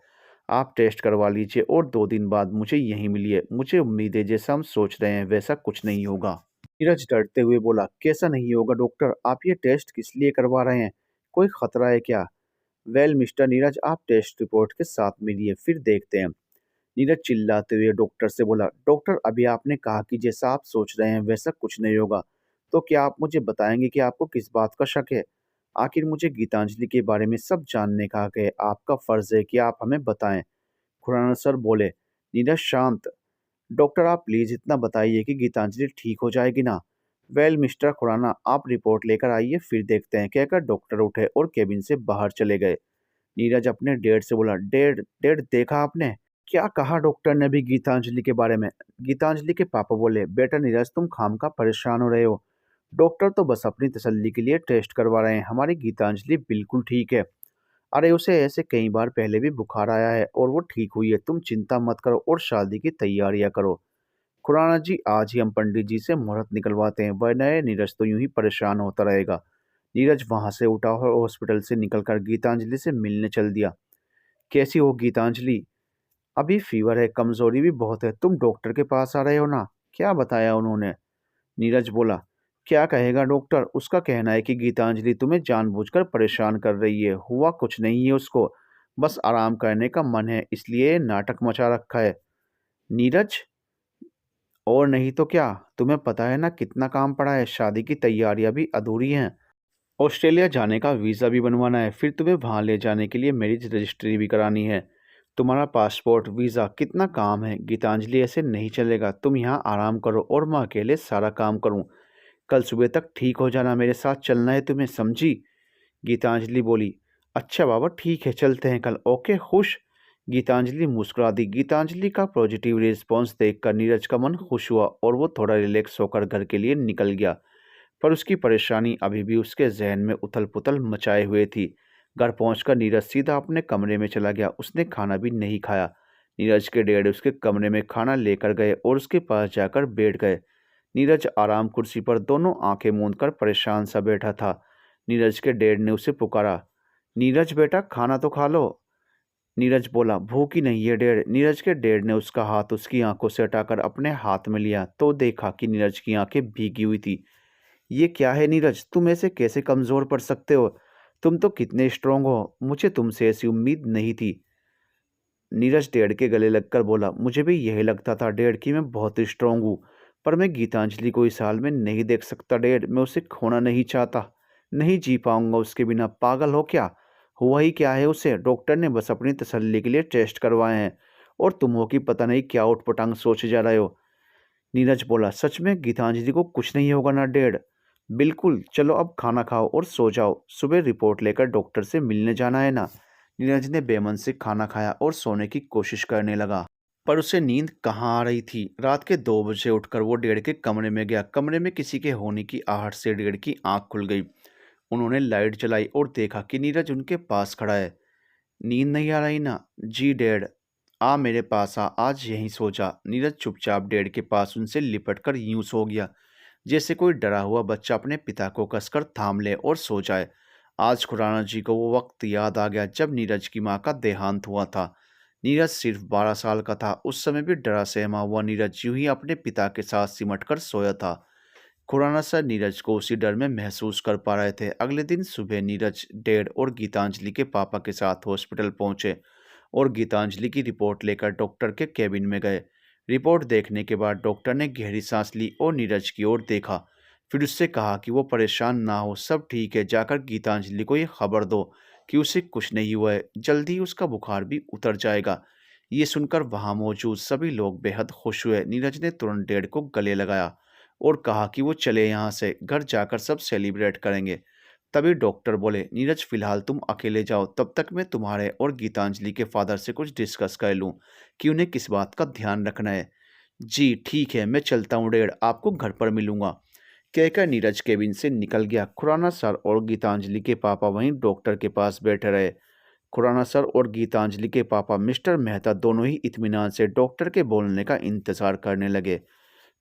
आप टेस्ट करवा लीजिए और 2 दिन बाद मुझे यहीं मिलिए। मुझे उम्मीद है जैसा हम सोच रहे हैं वैसा कुछ नहीं होगा। नीरज डरते हुए बोला, कैसा नहीं होगा डॉक्टर? आप ये टेस्ट किस लिए करवा रहे हैं? कोई खतरा है क्या? वेल मिस्टर नीरज, आप टेस्ट रिपोर्ट के साथ मिलिए, फिर देखते हैं। नीरज चिल्लाते हुए डॉक्टर से बोला, डॉक्टर, अभी आपने कहा कि जैसा आप सोच रहे हैं वैसा कुछ नहीं होगा, तो क्या आप मुझे बताएंगे कि आपको किस बात का शक है? आखिर मुझे गीतांजलि के बारे में सब जानने का हक है, आपका फर्ज है कि आप हमें बताएं। खुराना सर बोले। नीरज शांत। डॉक्टर, आप प्लीज इतना बताइए कि गीतांजलि ठीक हो जाएगी ना? वेल मिस्टर खुराना, आप रिपोर्ट लेकर आइए, फिर देखते हैं, कहकर डॉक्टर उठे और केबिन से बाहर चले गए। नीरज अपने डैड से बोला, डैड डैड, देखा आपने? क्या कहा डॉक्टर ने भी गीतांजलि के बारे में? गीतांजलि के पापा बोले, बेटा नीरज, तुम खामखा परेशान हो रहे हो। डॉक्टर तो बस अपनी तसल्ली के लिए टेस्ट करवा रहे हैं। हमारी गीतांजलि बिल्कुल ठीक है। अरे, उसे ऐसे कई बार पहले भी बुखार आया है और वो ठीक हुई है। तुम चिंता मत करो और शादी की तैयारियां करो। खुराना जी, आज ही हम पंडित जी से मुहूर्त निकलवाते हैं, वरना ये नीरज तो यूं ही परेशान होता रहेगा। नीरज वहां से उठा और हॉस्पिटल से निकलकर गीतांजलि से मिलने चल दिया। कैसी हो गीतांजलि? अभी फीवर है, कमजोरी भी बहुत है। तुम डॉक्टर के पास आ रहे हो ना? क्या बताया उन्होंने? नीरज बोला, क्या कहेगा डॉक्टर? उसका कहना है कि गीतांजलि तुम्हें जानबूझकर परेशान कर रही है। हुआ कुछ नहीं है उसको, बस आराम करने का मन है, इसलिए नाटक मचा रखा है। नीरज, और नहीं तो क्या? तुम्हें पता है ना कितना काम पड़ा है, शादी की तैयारियां भी अधूरी हैं। ऑस्ट्रेलिया जाने का वीज़ा भी बनवाना है, फिर तुम्हें वहाँ ले जाने के लिए मैरिज रजिस्ट्री भी करानी है। तुम्हारा पासपोर्ट, वीज़ा, कितना काम है। गीतांजलि, ऐसे नहीं चलेगा। तुम यहाँ आराम करो और मैं अकेले सारा काम करूँ। कल सुबह तक ठीक हो जाना, मेरे साथ चलना है तुम्हें, समझी? गीतांजलि बोली, अच्छा बाबा, ठीक है, चलते हैं कल। ओके, खुश? गीतांजलि मुस्कुरा दी। गीतांजलि का पॉजिटिव रिस्पॉन्स देखकर नीरज का मन खुश हुआ और वो थोड़ा रिलैक्स होकर घर के लिए निकल गया। पर उसकी परेशानी अभी भी उसके जहन में उथल-पुथल मचाए हुए थी। घर पहुंचकर नीरज सीधा अपने कमरे में चला गया। उसने खाना भी नहीं खाया। नीरज के डैड उसके कमरे में खाना लेकर गए और उसके पास जाकर बैठ गए। नीरज आराम कुर्सी पर दोनों आंखें मूंदकर परेशान सा बैठा था। नीरज के डैड ने उसे पुकारा, नीरज बेटा, खाना तो खा लो। नीरज बोला, भूख ही नहीं है डैड। नीरज के डैड ने उसका हाथ उसकी आंखों से हटाकर अपने हाथ में लिया तो देखा कि नीरज की आंखें भीगी हुई थी। ये क्या है नीरज, तुम ऐसे कैसे कमज़ोर पड़ सकते हो? तुम तो कितने स्ट्रांग हो, मुझे तुमसे ऐसी उम्मीद नहीं थी। नीरज डैड के गले लगकर बोला, मुझे भी यही लगता था डैड कि मैं बहुत स्ट्रांग हूँ, पर मैं गीतांजलि को इस हाल में नहीं देख सकता डैड। मैं उसे खोना नहीं चाहता। नहीं जी पाऊंगा उसके बिना। पागल हो क्या? हुआ ही क्या है उसे? डॉक्टर ने बस अपनी तसल्ली के लिए टेस्ट करवाए हैं। और तुम हो कि पता नहीं क्या उटपटांग सोचे जा रहे हो। नीरज बोला, सच में गीतांजलि को कुछ नहीं होगा ना डैड? बिल्कुल। चलो अब खाना खाओ और सो जाओ। सुबह रिपोर्ट लेकर डॉक्टर से मिलने जाना है ना। नीरज ने बेमन से खाना खाया और सोने की कोशिश करने लगा। पर उसे नींद कहाँ आ रही थी। रात के 2 बजे उठकर वो डेढ़ के कमरे में गया। कमरे में किसी के होने की आहट से डेढ़ की आंख खुल गई। उन्होंने लाइट जलाई और देखा कि नीरज उनके पास खड़ा है। नींद नहीं आ रही ना? जी डैड। आ मेरे पास आ, आज यहीं सो जा। नीरज चुपचाप डैड के पास उनसे लिपट कर यूं सो गया जैसे कोई डरा हुआ बच्चा अपने पिता को कसकर थाम ले और सो जाए। आज खुराना जी को वो वक्त याद आ गया जब नीरज की माँ का देहांत हुआ था। नीरज सिर्फ 12 साल का था। उस समय भी डरा सहमा हुआ नीरज यूं ही अपने पिता के साथ सिमट कर सोया था। खुराना सर नीरज को उसी डर में महसूस कर पा रहे थे। अगले दिन सुबह नीरज, डैड और गीतांजलि के पापा के साथ हॉस्पिटल पहुंचे और गीतांजलि की रिपोर्ट लेकर डॉक्टर के केबिन में गए। रिपोर्ट देखने के बाद डॉक्टर ने गहरी सांस ली और नीरज की ओर देखा। फिर उससे कहा कि वो परेशान ना हो, सब ठीक है। जाकर गीतांजलि को ये खबर दो कि उसे कुछ नहीं हुआ है। जल्दी ही उसका बुखार भी उतर जाएगा। ये सुनकर वहां मौजूद सभी लोग बेहद खुश हुए। नीरज ने तुरंत डैड को गले लगाया और कहा कि वो चले यहाँ से, घर जाकर सब सेलिब्रेट करेंगे। तभी डॉक्टर बोले, नीरज फिलहाल तुम अकेले जाओ, तब तक मैं तुम्हारे और गीतांजलि के फादर से कुछ डिस्कस कर लूँ कि उन्हें किस बात का ध्यान रखना है। जी ठीक है, मैं चलता हूँ डैड, आपको घर पर मिलूंगा। कहकर नीरज केबिन से निकल गया। खुराना सर और गीतांजलि के पापा वहीं डॉक्टर के पास बैठे रहे। खुराना सर और गीतांजलि के पापा मिस्टर मेहता दोनों ही इत्मीनान से डॉक्टर के बोलने का इंतजार करने लगे।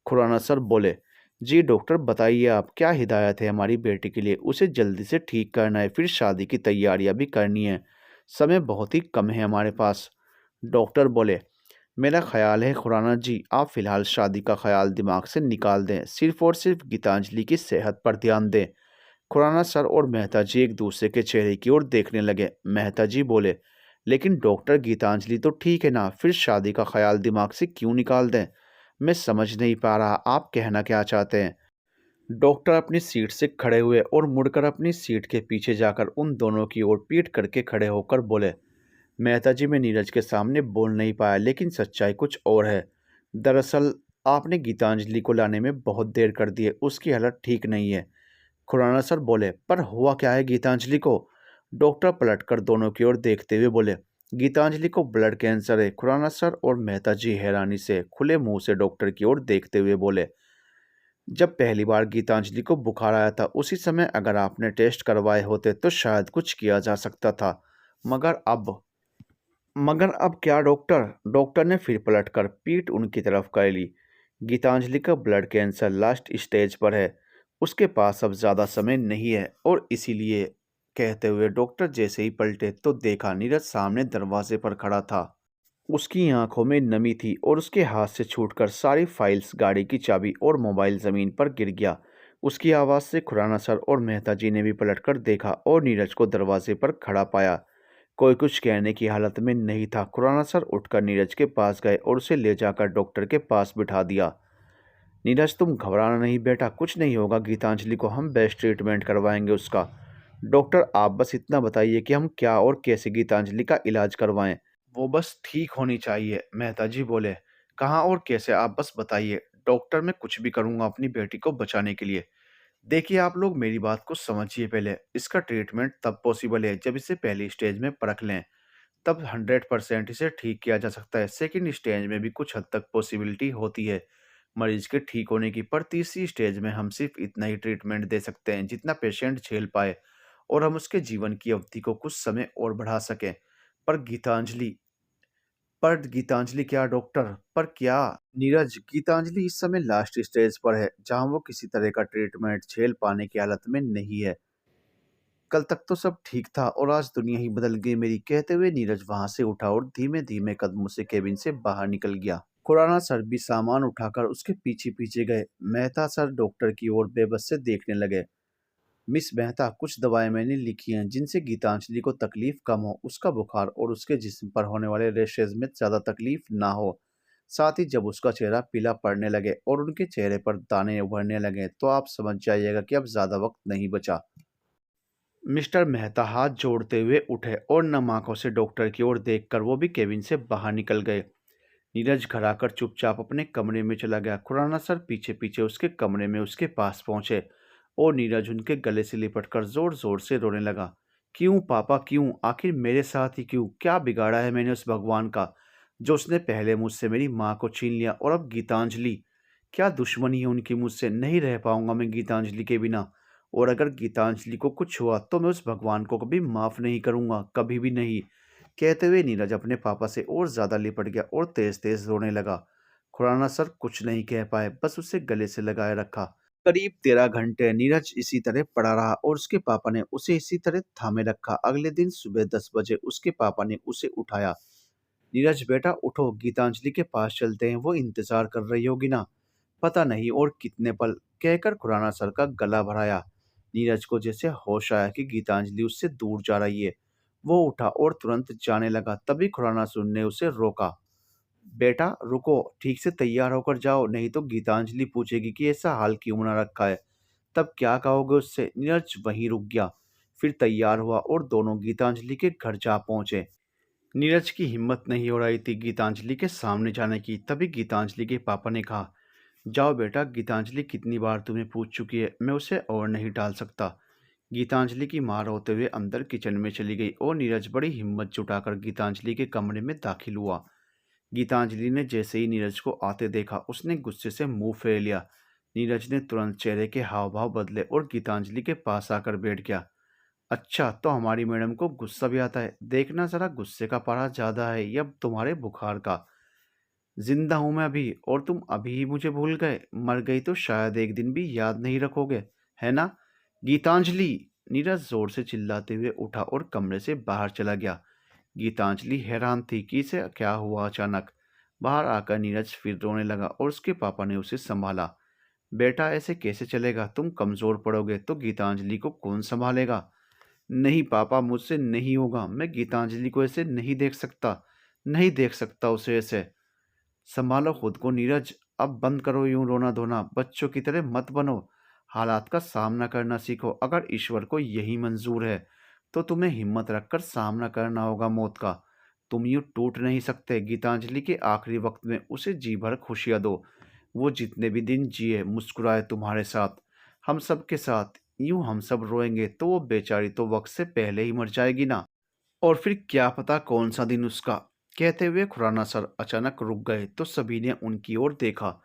खुराना सर बोले, जी डॉक्टर बताइए, आप क्या हिदायत है हमारी बेटी के लिए? उसे जल्दी से ठीक करना है, फिर शादी की तैयारियां भी करनी है। समय बहुत ही कम है हमारे पास। डॉक्टर बोले, मेरा ख्याल है खुराना जी, आप फिलहाल शादी का ख्याल दिमाग से निकाल दें। सिर्फ और सिर्फ गीतांजलि की सेहत पर ध्यान दें। खुराना सर और मेहता जी एक दूसरे के चेहरे की ओर देखने लगे। मेहता जी बोले, लेकिन डॉक्टर गीतांजलि तो ठीक है ना, फिर शादी का ख्याल दिमाग से क्यों निकाल दें? मैं समझ नहीं पा रहा, आप कहना क्या चाहते हैं? डॉक्टर अपनी सीट से खड़े हुए और मुड़कर अपनी सीट के पीछे जाकर उन दोनों की ओर पीठ करके खड़े होकर बोले, मेहता जी मैं नीरज के सामने बोल नहीं पाया, लेकिन सच्चाई कुछ और है। दरअसल आपने गीतांजलि को लाने में बहुत देर कर दी है, उसकी हालत ठीक नहीं है। खुराना सर बोले, पर हुआ क्या है गीतांजलि को? डॉक्टर पलटकर दोनों की ओर देखते हुए बोले, गीतांजलि को ब्लड कैंसर है। खुराना सर और मेहता जी हैरानी से खुले मुंह से डॉक्टर की ओर देखते हुए बोले, जब पहली बार गीतांजलि को बुखार आया था उसी समय अगर आपने टेस्ट करवाए होते तो शायद कुछ किया जा सकता था। मगर अब मगर अब क्या डॉक्टर? डॉक्टर ने फिर पलटकर पीठ उनकी तरफ कर ली। गीतांजलि का ब्लड कैंसर लास्ट स्टेज पर है। उसके पास अब ज़्यादा समय नहीं है और इसीलिए, कहते हुए डॉक्टर जैसे ही पलटे तो देखा नीरज सामने दरवाजे पर खड़ा था। उसकी आंखों में नमी थी और उसके हाथ से छूटकर सारी फाइल्स, गाड़ी की चाबी और मोबाइल ज़मीन पर गिर गया। उसकी आवाज़ से खुराना सर और मेहता जी ने भी पलटकर देखा और नीरज को दरवाजे पर खड़ा पाया। कोई कुछ कहने की हालत में नहीं था। खुराना सर उठकर नीरज के पास गए और उसे ले जाकर डॉक्टर के पास बिठा दिया। नीरज तुम घबराना नहीं बेटा, कुछ नहीं होगा गीतांजलि को, हम बेस्ट ट्रीटमेंट करवाएंगे उसका। डॉक्टर आप बस इतना बताइए कि हम क्या और कैसे गीतांजलि का इलाज करवाएं। वो बस ठीक होनी चाहिए, मेहता जी बोले। कहाँ और कैसे, आप बस बताइए। डॉक्टर मैं कुछ भी करूँगा अपनी बेटी को बचाने के लिए। देखिए आप लोग मेरी बात को समझिए पहले। इसका ट्रीटमेंट तब पॉसिबल है जब इसे पहली स्टेज में परख लें। तब 100% इसे ठीक किया जा सकता है। सेकंड स्टेज में भी कुछ हद तक पॉसिबिलिटी होती है मरीज के ठीक होने की, पर तीसरी स्टेज में हम सिर्फ इतना ही ट्रीटमेंट दे सकते हैं जितना पेशेंट झेल पाए और हम उसके जीवन की अवधि को कुछ समय और बढ़ा सकें। पर गीतांजलि पर गीतांजलि क्या डॉक्टर? पर क्या? नीरज, गीतांजलि इस समय लास्ट स्टेज पर है जहां वो किसी तरह का ट्रीटमेंट झेल पाने की हालत में नहीं है। कल तक तो सब ठीक था और आज दुनिया ही बदल गई मेरी। कहते हुए नीरज वहां से उठा और धीमे धीमे कदमों से केबिन से बाहर निकल गया। खुराना सर भी सामान उठाकर उसके पीछे पीछे गए। मेहता सर डॉक्टर की ओर बेबस से देखने लगे। मिस मेहता, कुछ दवाएं मैंने लिखी हैं जिनसे गीतांजलि को तकलीफ कम हो, उसका बुखार और उसके जिस्म पर होने वाले रैशेज में ज़्यादा तकलीफ ना हो। साथ ही जब उसका चेहरा पीला पड़ने लगे और उनके चेहरे पर दाने उभरने लगे तो आप समझ जाइएगा कि अब ज़्यादा वक्त नहीं बचा। मिस्टर मेहता हाथ जोड़ते हुए उठे और नम आंखों से डॉक्टर की ओर देखकर वो भी केबिन से बाहर निकल गए। नीरज घर आकर चुपचाप अपने कमरे में चला गया। खुराना सर पीछे पीछे उसके कमरे में उसके पास पहुंचे और नीरज उनके गले से लिपटकर जोर जोर से रोने लगा। क्यों पापा, क्यों? आखिर मेरे साथ ही क्यों? क्या बिगाड़ा है मैंने उस भगवान का, जो उसने पहले मुझसे मेरी माँ को छीन लिया और अब गीतांजलि? क्या दुश्मनी है उनकी मुझसे? नहीं रह पाऊंगा मैं गीतांजलि के बिना। और अगर गीतांजलि को कुछ हुआ तो मैं उस भगवान को कभी माफ़ नहीं करूंगा, कभी भी नहीं। कहते हुए नीरज अपने पापा से और ज़्यादा लिपट गया और तेज तेज रोने लगा। खुराना सर कुछ नहीं कह पाए, बस उसे गले से लगाए रखा। करीब 13 घंटे नीरज इसी तरह पड़ा रहा और उसके पापा ने उसे इसी तरह थामे रखा। अगले दिन सुबह 10 बजे उसके पापा ने उसे उठाया। नीरज बेटा उठो, गीतांजलि के पास चलते हैं, वो इंतजार कर रही होगी ना। पता नहीं और कितने पल, कहकर खुराना सर का गला भराया। नीरज को जैसे होश आया कि गीतांजलि उससे दूर जा रही है। वो उठा और तुरंत जाने लगा। तभी खुराना सर ने उसे रोका। बेटा रुको, ठीक से तैयार होकर जाओ, नहीं तो गीतांजलि पूछेगी कि ऐसा हाल क्यों बना रखा है। तब क्या कहोगे उससे? नीरज वहीं रुक गया। फिर तैयार हुआ और दोनों गीतांजलि के घर जा पहुंचे। नीरज की हिम्मत नहीं हो रही थी गीतांजलि के सामने जाने की। तभी गीतांजलि के पापा ने कहा, जाओ बेटा, गीतांजलि कितनी बार तुम्हें पूछ चुकी है, मैं उसे और नहीं डाल सकता। गीतांजलि की मां रोते हुए अंदर किचन में चली गई और नीरज बड़ी हिम्मत जुटाकर गीतांजलि के कमरे में दाखिल हुआ। गीतांजलि ने जैसे ही नीरज को आते देखा, उसने गुस्से से मुंह फेर लिया। नीरज ने तुरंत चेहरे के हाव भाव बदले और गीतांजलि के पास आकर बैठ गया। अच्छा, तो हमारी मैडम को गुस्सा भी आता है। देखना जरा, गुस्से का पारा ज्यादा है या तुम्हारे बुखार का? जिंदा हूं मैं अभी और तुम अभी ही मुझे भूल गए। मर गई तो शायद एक दिन भी याद नहीं रखोगे, है ना? गीतांजलि! नीरज जोर से चिल्लाते हुए उठा और कमरे से बाहर चला गया। गीतांजलि हैरान थी कि इसे क्या हुआ अचानक। बाहर आकर नीरज फिर रोने लगा और उसके पापा ने उसे संभाला। बेटा ऐसे कैसे चलेगा, तुम कमजोर पड़ोगे तो गीतांजलि को कौन संभालेगा? नहीं पापा, मुझसे नहीं होगा। मैं गीतांजलि को ऐसे नहीं देख सकता, नहीं देख सकता उसे ऐसे। संभालो खुद को नीरज, अब बंद करो यूं रोना धोना, बच्चों की तरह मत बनो। हालात का सामना करना सीखो। अगर ईश्वर को यही मंजूर है तो तुम्हें हिम्मत रखकर सामना करना होगा मौत का। तुम यूं टूट नहीं सकते। गीतांजलि के आखिरी वक्त में उसे जी भर खुशियां दो। वो जितने भी दिन जिए मुस्कुराए तुम्हारे साथ, हम सब के साथ। यूं हम सब रोएंगे तो वो बेचारी तो वक्त से पहले ही मर जाएगी ना। और फिर क्या पता कौन सा दिन उसका। कहते हुए खुराना सर अचानक रुक गए तो सभी ने उनकी ओर देखा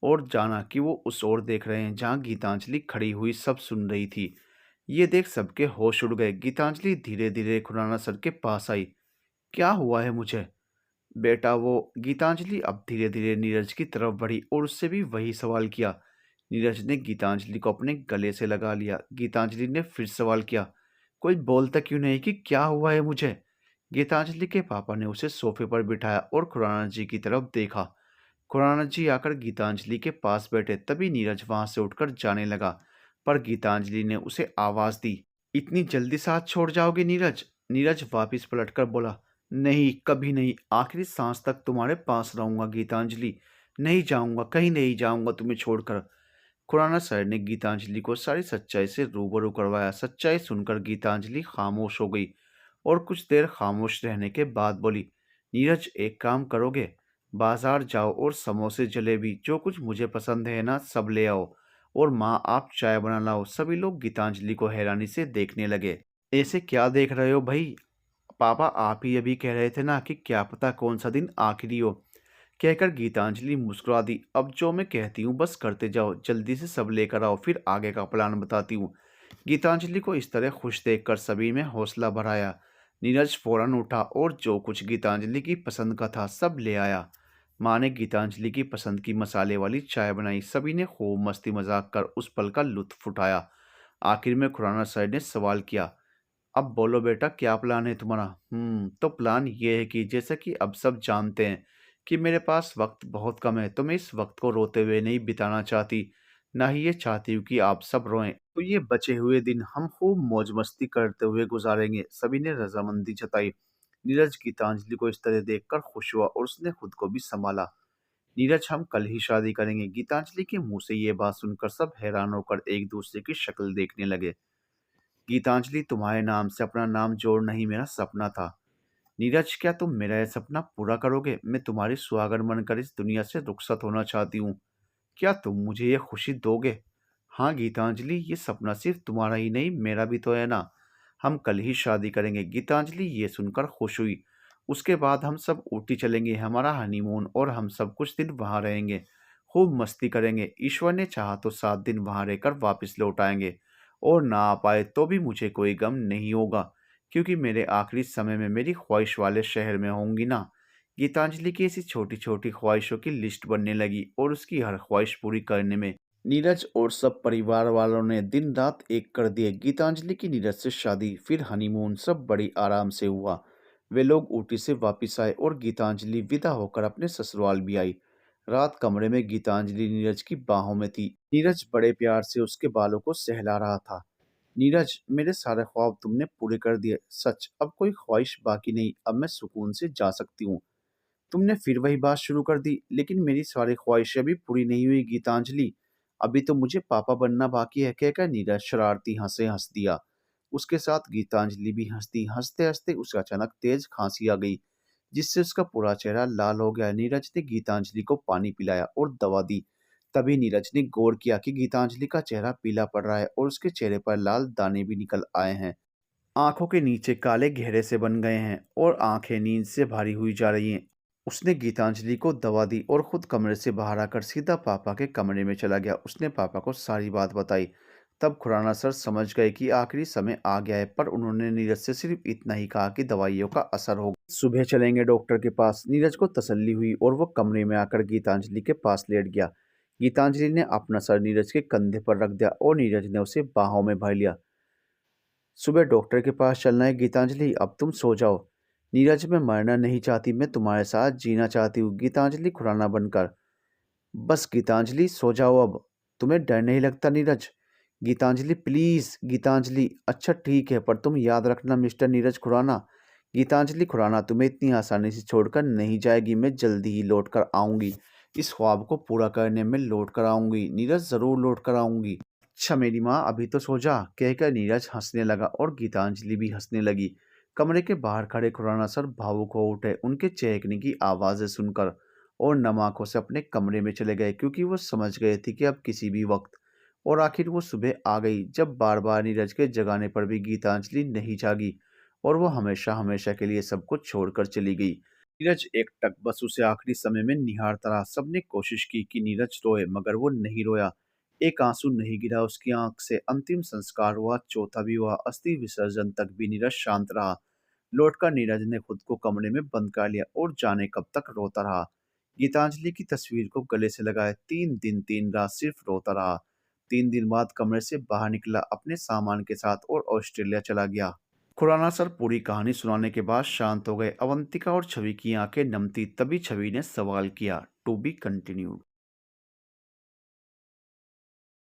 और जाना कि वो उस ओर देख रहे हैं जहां गीतांजलि खड़ी हुई सब सुन रही थी। ये देख सबके होश उड़ गए। गीतांजलि धीरे धीरे खुराना सर के पास आई। क्या हुआ है मुझे? बेटा वो, गीतांजलि अब धीरे धीरे नीरज की तरफ बढ़ी और उससे भी वही सवाल किया। नीरज ने गीतांजलि को अपने गले से लगा लिया। गीतांजलि ने फिर सवाल किया, कोई बोलता क्यों नहीं कि क्या हुआ है मुझे? गीतांजलि के पापा ने उसे सोफे पर बिठाया और खुराना जी की तरफ देखा। खुराना जी आकर गीतांजलि के पास बैठे। तभी नीरज वहां से उठकर जाने लगा, पर गीतांजलि ने उसे आवाज दी, इतनी जल्दी साथ छोड़ जाओगे नीरज? नीरज वापिस पलटकर बोला, नहीं, कभी नहीं, आखिरी सांस तक तुम्हारे पास रहूंगा गीतांजलि। नहीं जाऊंगा, कहीं नहीं जाऊंगा तुम्हें छोड़कर। खुराना सर ने गीतांजलि को सारी सच्चाई से रूबरू करवाया। सच्चाई सुनकर गीतांजलि खामोश हो गई और कुछ देर खामोश रहने के बाद बोली, नीरज एक काम करोगे? बाजार जाओ और समोसे जलेबी जो कुछ मुझे पसंद है ना सब ले आओ। और माँ आप चाय बना लाओ। सभी लोग गीतांजलि को हैरानी से देखने लगे। ऐसे क्या देख रहे हो भाई? पापा आप ही अभी कह रहे थे ना कि क्या पता कौन सा दिन आखिरी हो। कहकर गीतांजलि मुस्कुरा दी। अब जो मैं कहती हूँ बस करते जाओ, जल्दी से सब लेकर आओ, फिर आगे का प्लान बताती हूँ। गीतांजलि को इस तरह खुश देखकर सभी में हौसला बढ़ाया। नीरज फौरन उठा और जो कुछ गीतांजलि की पसंद का था सब ले आया। माँ ने गीतांजलि की पसंद की मसाले वाली चाय बनाई। सभी ने खूब मस्ती मजाक कर उस पल का लुत्फ उठाया। आखिर में खुराना सर ने सवाल किया, अब बोलो बेटा, क्या प्लान है तुम्हारा? तो प्लान ये है कि जैसा कि अब सब जानते हैं कि मेरे पास वक्त बहुत कम है, तो मैं इस वक्त को रोते हुए नहीं बिताना चाहती, ना ही ये चाहती हूँ कि आप सब रोएं। तो ये बचे हुए दिन हम खूब मौज मस्ती करते हुए गुजारेंगे। सभी ने रजामंदी जताई। नीरज गीतांजलि को इस तरह देखकर खुश हुआ और उसने खुद को भी संभाला। नीरज, हम कल ही शादी करेंगे। गीतांजलि के मुंह से ये बात सुनकर सब हैरान होकर एक दूसरे की शक्ल देखने लगे। गीतांजलि, तुम्हारे नाम से अपना नाम जोड़ना ही मेरा सपना था। नीरज, क्या तुम मेरा यह सपना पूरा करोगे? मैं तुम्हारी सुहागन बनकर इस दुनिया से रुखसत होना चाहती हूँ। क्या तुम मुझे ये खुशी दोगे? हाँ गीतांजलि, ये सपना सिर्फ तुम्हारा ही नहीं, मेरा भी तो है ना। हम कल ही शादी करेंगे। गीतांजलि ये सुनकर खुश हुई। उसके बाद हम सब ऊटी चलेंगे, हमारा हनीमून, और हम सब कुछ दिन वहाँ रहेंगे, खूब मस्ती करेंगे। ईश्वर ने चाहा तो 7 दिन वहाँ रहकर वापस लौट आएंगे, और ना आ पाए तो भी मुझे कोई गम नहीं होगा, क्योंकि मेरे आखिरी समय में मेरी ख्वाहिश वाले शहर में होंगी ना। गीतांजलि की ऐसी छोटी छोटी ख्वाहिशों की लिस्ट बनने लगी, और उसकी हर ख्वाहिश पूरी करने में नीरज और सब परिवार वालों ने दिन रात एक कर दिए। गीतांजलि की नीरज से शादी, फिर हनीमून, सब बड़ी आराम से हुआ। वे लोग ऊटी से वापस आए और गीतांजलि विदा होकर अपने ससुराल भी आई। रात कमरे में गीतांजलि नीरज की बाहों में थी। नीरज बड़े प्यार से उसके बालों को सहला रहा था। नीरज, मेरे सारे ख्वाब तुमने पूरे कर दिए, सच, अब कोई ख्वाहिश बाकी नहीं, अब मैं सुकून से जा सकती हूँ। तुमने फिर वही बात शुरू कर दी, लेकिन मेरी सारी ख्वाहिशें अभी पूरी नहीं हुई गीतांजलि। अभी तो मुझे पापा बनना बाकी है, कहकर नीरज शरारती हंसे हंस दिया। उसके साथ गीतांजलि भी हंसती। हंसते हंसते उसे अचानक तेज खांसी आ गई, जिससे उसका पूरा चेहरा लाल हो गया। नीरज ने गीतांजलि को पानी पिलाया और दवा दी। तभी नीरज ने गौर किया कि गीतांजलि का चेहरा पीला पड़ रहा है और उसके चेहरे पर लाल दाने भी निकल आए हैं। आंखों के नीचे काले घेरे से बन गए हैं और आंखें नींद से भारी हुई जा रही हैं। उसने गीतांजलि को दवा दी और खुद कमरे से बाहर आकर सीधा पापा के कमरे में चला गया। उसने पापा को सारी बात बताई। तब खुराना सर समझ गए कि आखिरी समय आ गया है, पर उन्होंने नीरज से सिर्फ इतना ही कहा कि दवाइयों का असर होगा, सुबह चलेंगे डॉक्टर के पास। नीरज को तसल्ली हुई और वो कमरे में आकर गीतांजलि के पास लेट गया। गीतांजलि ने अपना सर नीरज के कंधे पर रख दिया और नीरज ने उसे बाहों में भर लिया। सुबह डॉक्टर के पास चलना है गीतांजलि, अब तुम सो जाओ। नीरज, मैं मरना नहीं चाहती, मैं तुम्हारे साथ जीना चाहती हूँ। गीतांजलि खुराना बनकर। बस गीतांजलि, सो जाओ अब। तुम्हें डर नहीं लगता नीरज? गीतांजलि, प्लीज गीतांजलि। अच्छा ठीक है, पर तुम याद रखना मिस्टर नीरज खुराना। गीतांजलि खुराना तुम्हें इतनी आसानी से छोड़कर नहीं जाएगी, मैं जल्दी ही लौट कर आऊंगी। इस ख्वाब को पूरा करने में लौट कर आऊंगी नीरज, जरूर लौट कर आऊंगी। अच्छा मेरी माँ, अभी तो सो जा, कहकर नीरज हंसने लगा और गीतांजलि भी हंसने लगी। कमरे के बाहर खड़े खुराना सर भावुक हो उठे उनके चहकने की आवाज़ें सुनकर, और नम आंखों से अपने कमरे में चले गए, क्योंकि वो समझ गए थे कि अब किसी भी वक्त। और आखिर वो सुबह आ गई, जब बार बार नीरज के जगाने पर भी गीतांजलि नहीं जागी, और वो हमेशा हमेशा के लिए सब कुछ छोड़कर चली गई। नीरज एकटक बस उसे आखिरी समय में निहारता रहा। सबने कोशिश की कि नीरज रोए, मगर वो नहीं रोया। एक आंसू नहीं गिरा उसकी आंख से। अंतिम संस्कार हुआ, चौथा भी हुआ, अस्थि विसर्जन तक भी नीरज शांत रहा। लौटकर नीरज ने खुद को कमरे में बंद कर लिया और जाने कब तक रोता रहा। गीतांजलि की तस्वीर को गले से लगाए 3 दिन 3 रात सिर्फ रोता रहा। 3 दिन बाद कमरे से बाहर निकला अपने सामान के साथ और ऑस्ट्रेलिया चला गया। खुराना सर पूरी कहानी सुनाने के बाद शांत हो गए। अवंतिका और छवि की आंखें नम थी। तभी छवि ने सवाल किया, टू बी कंटिन्यूड।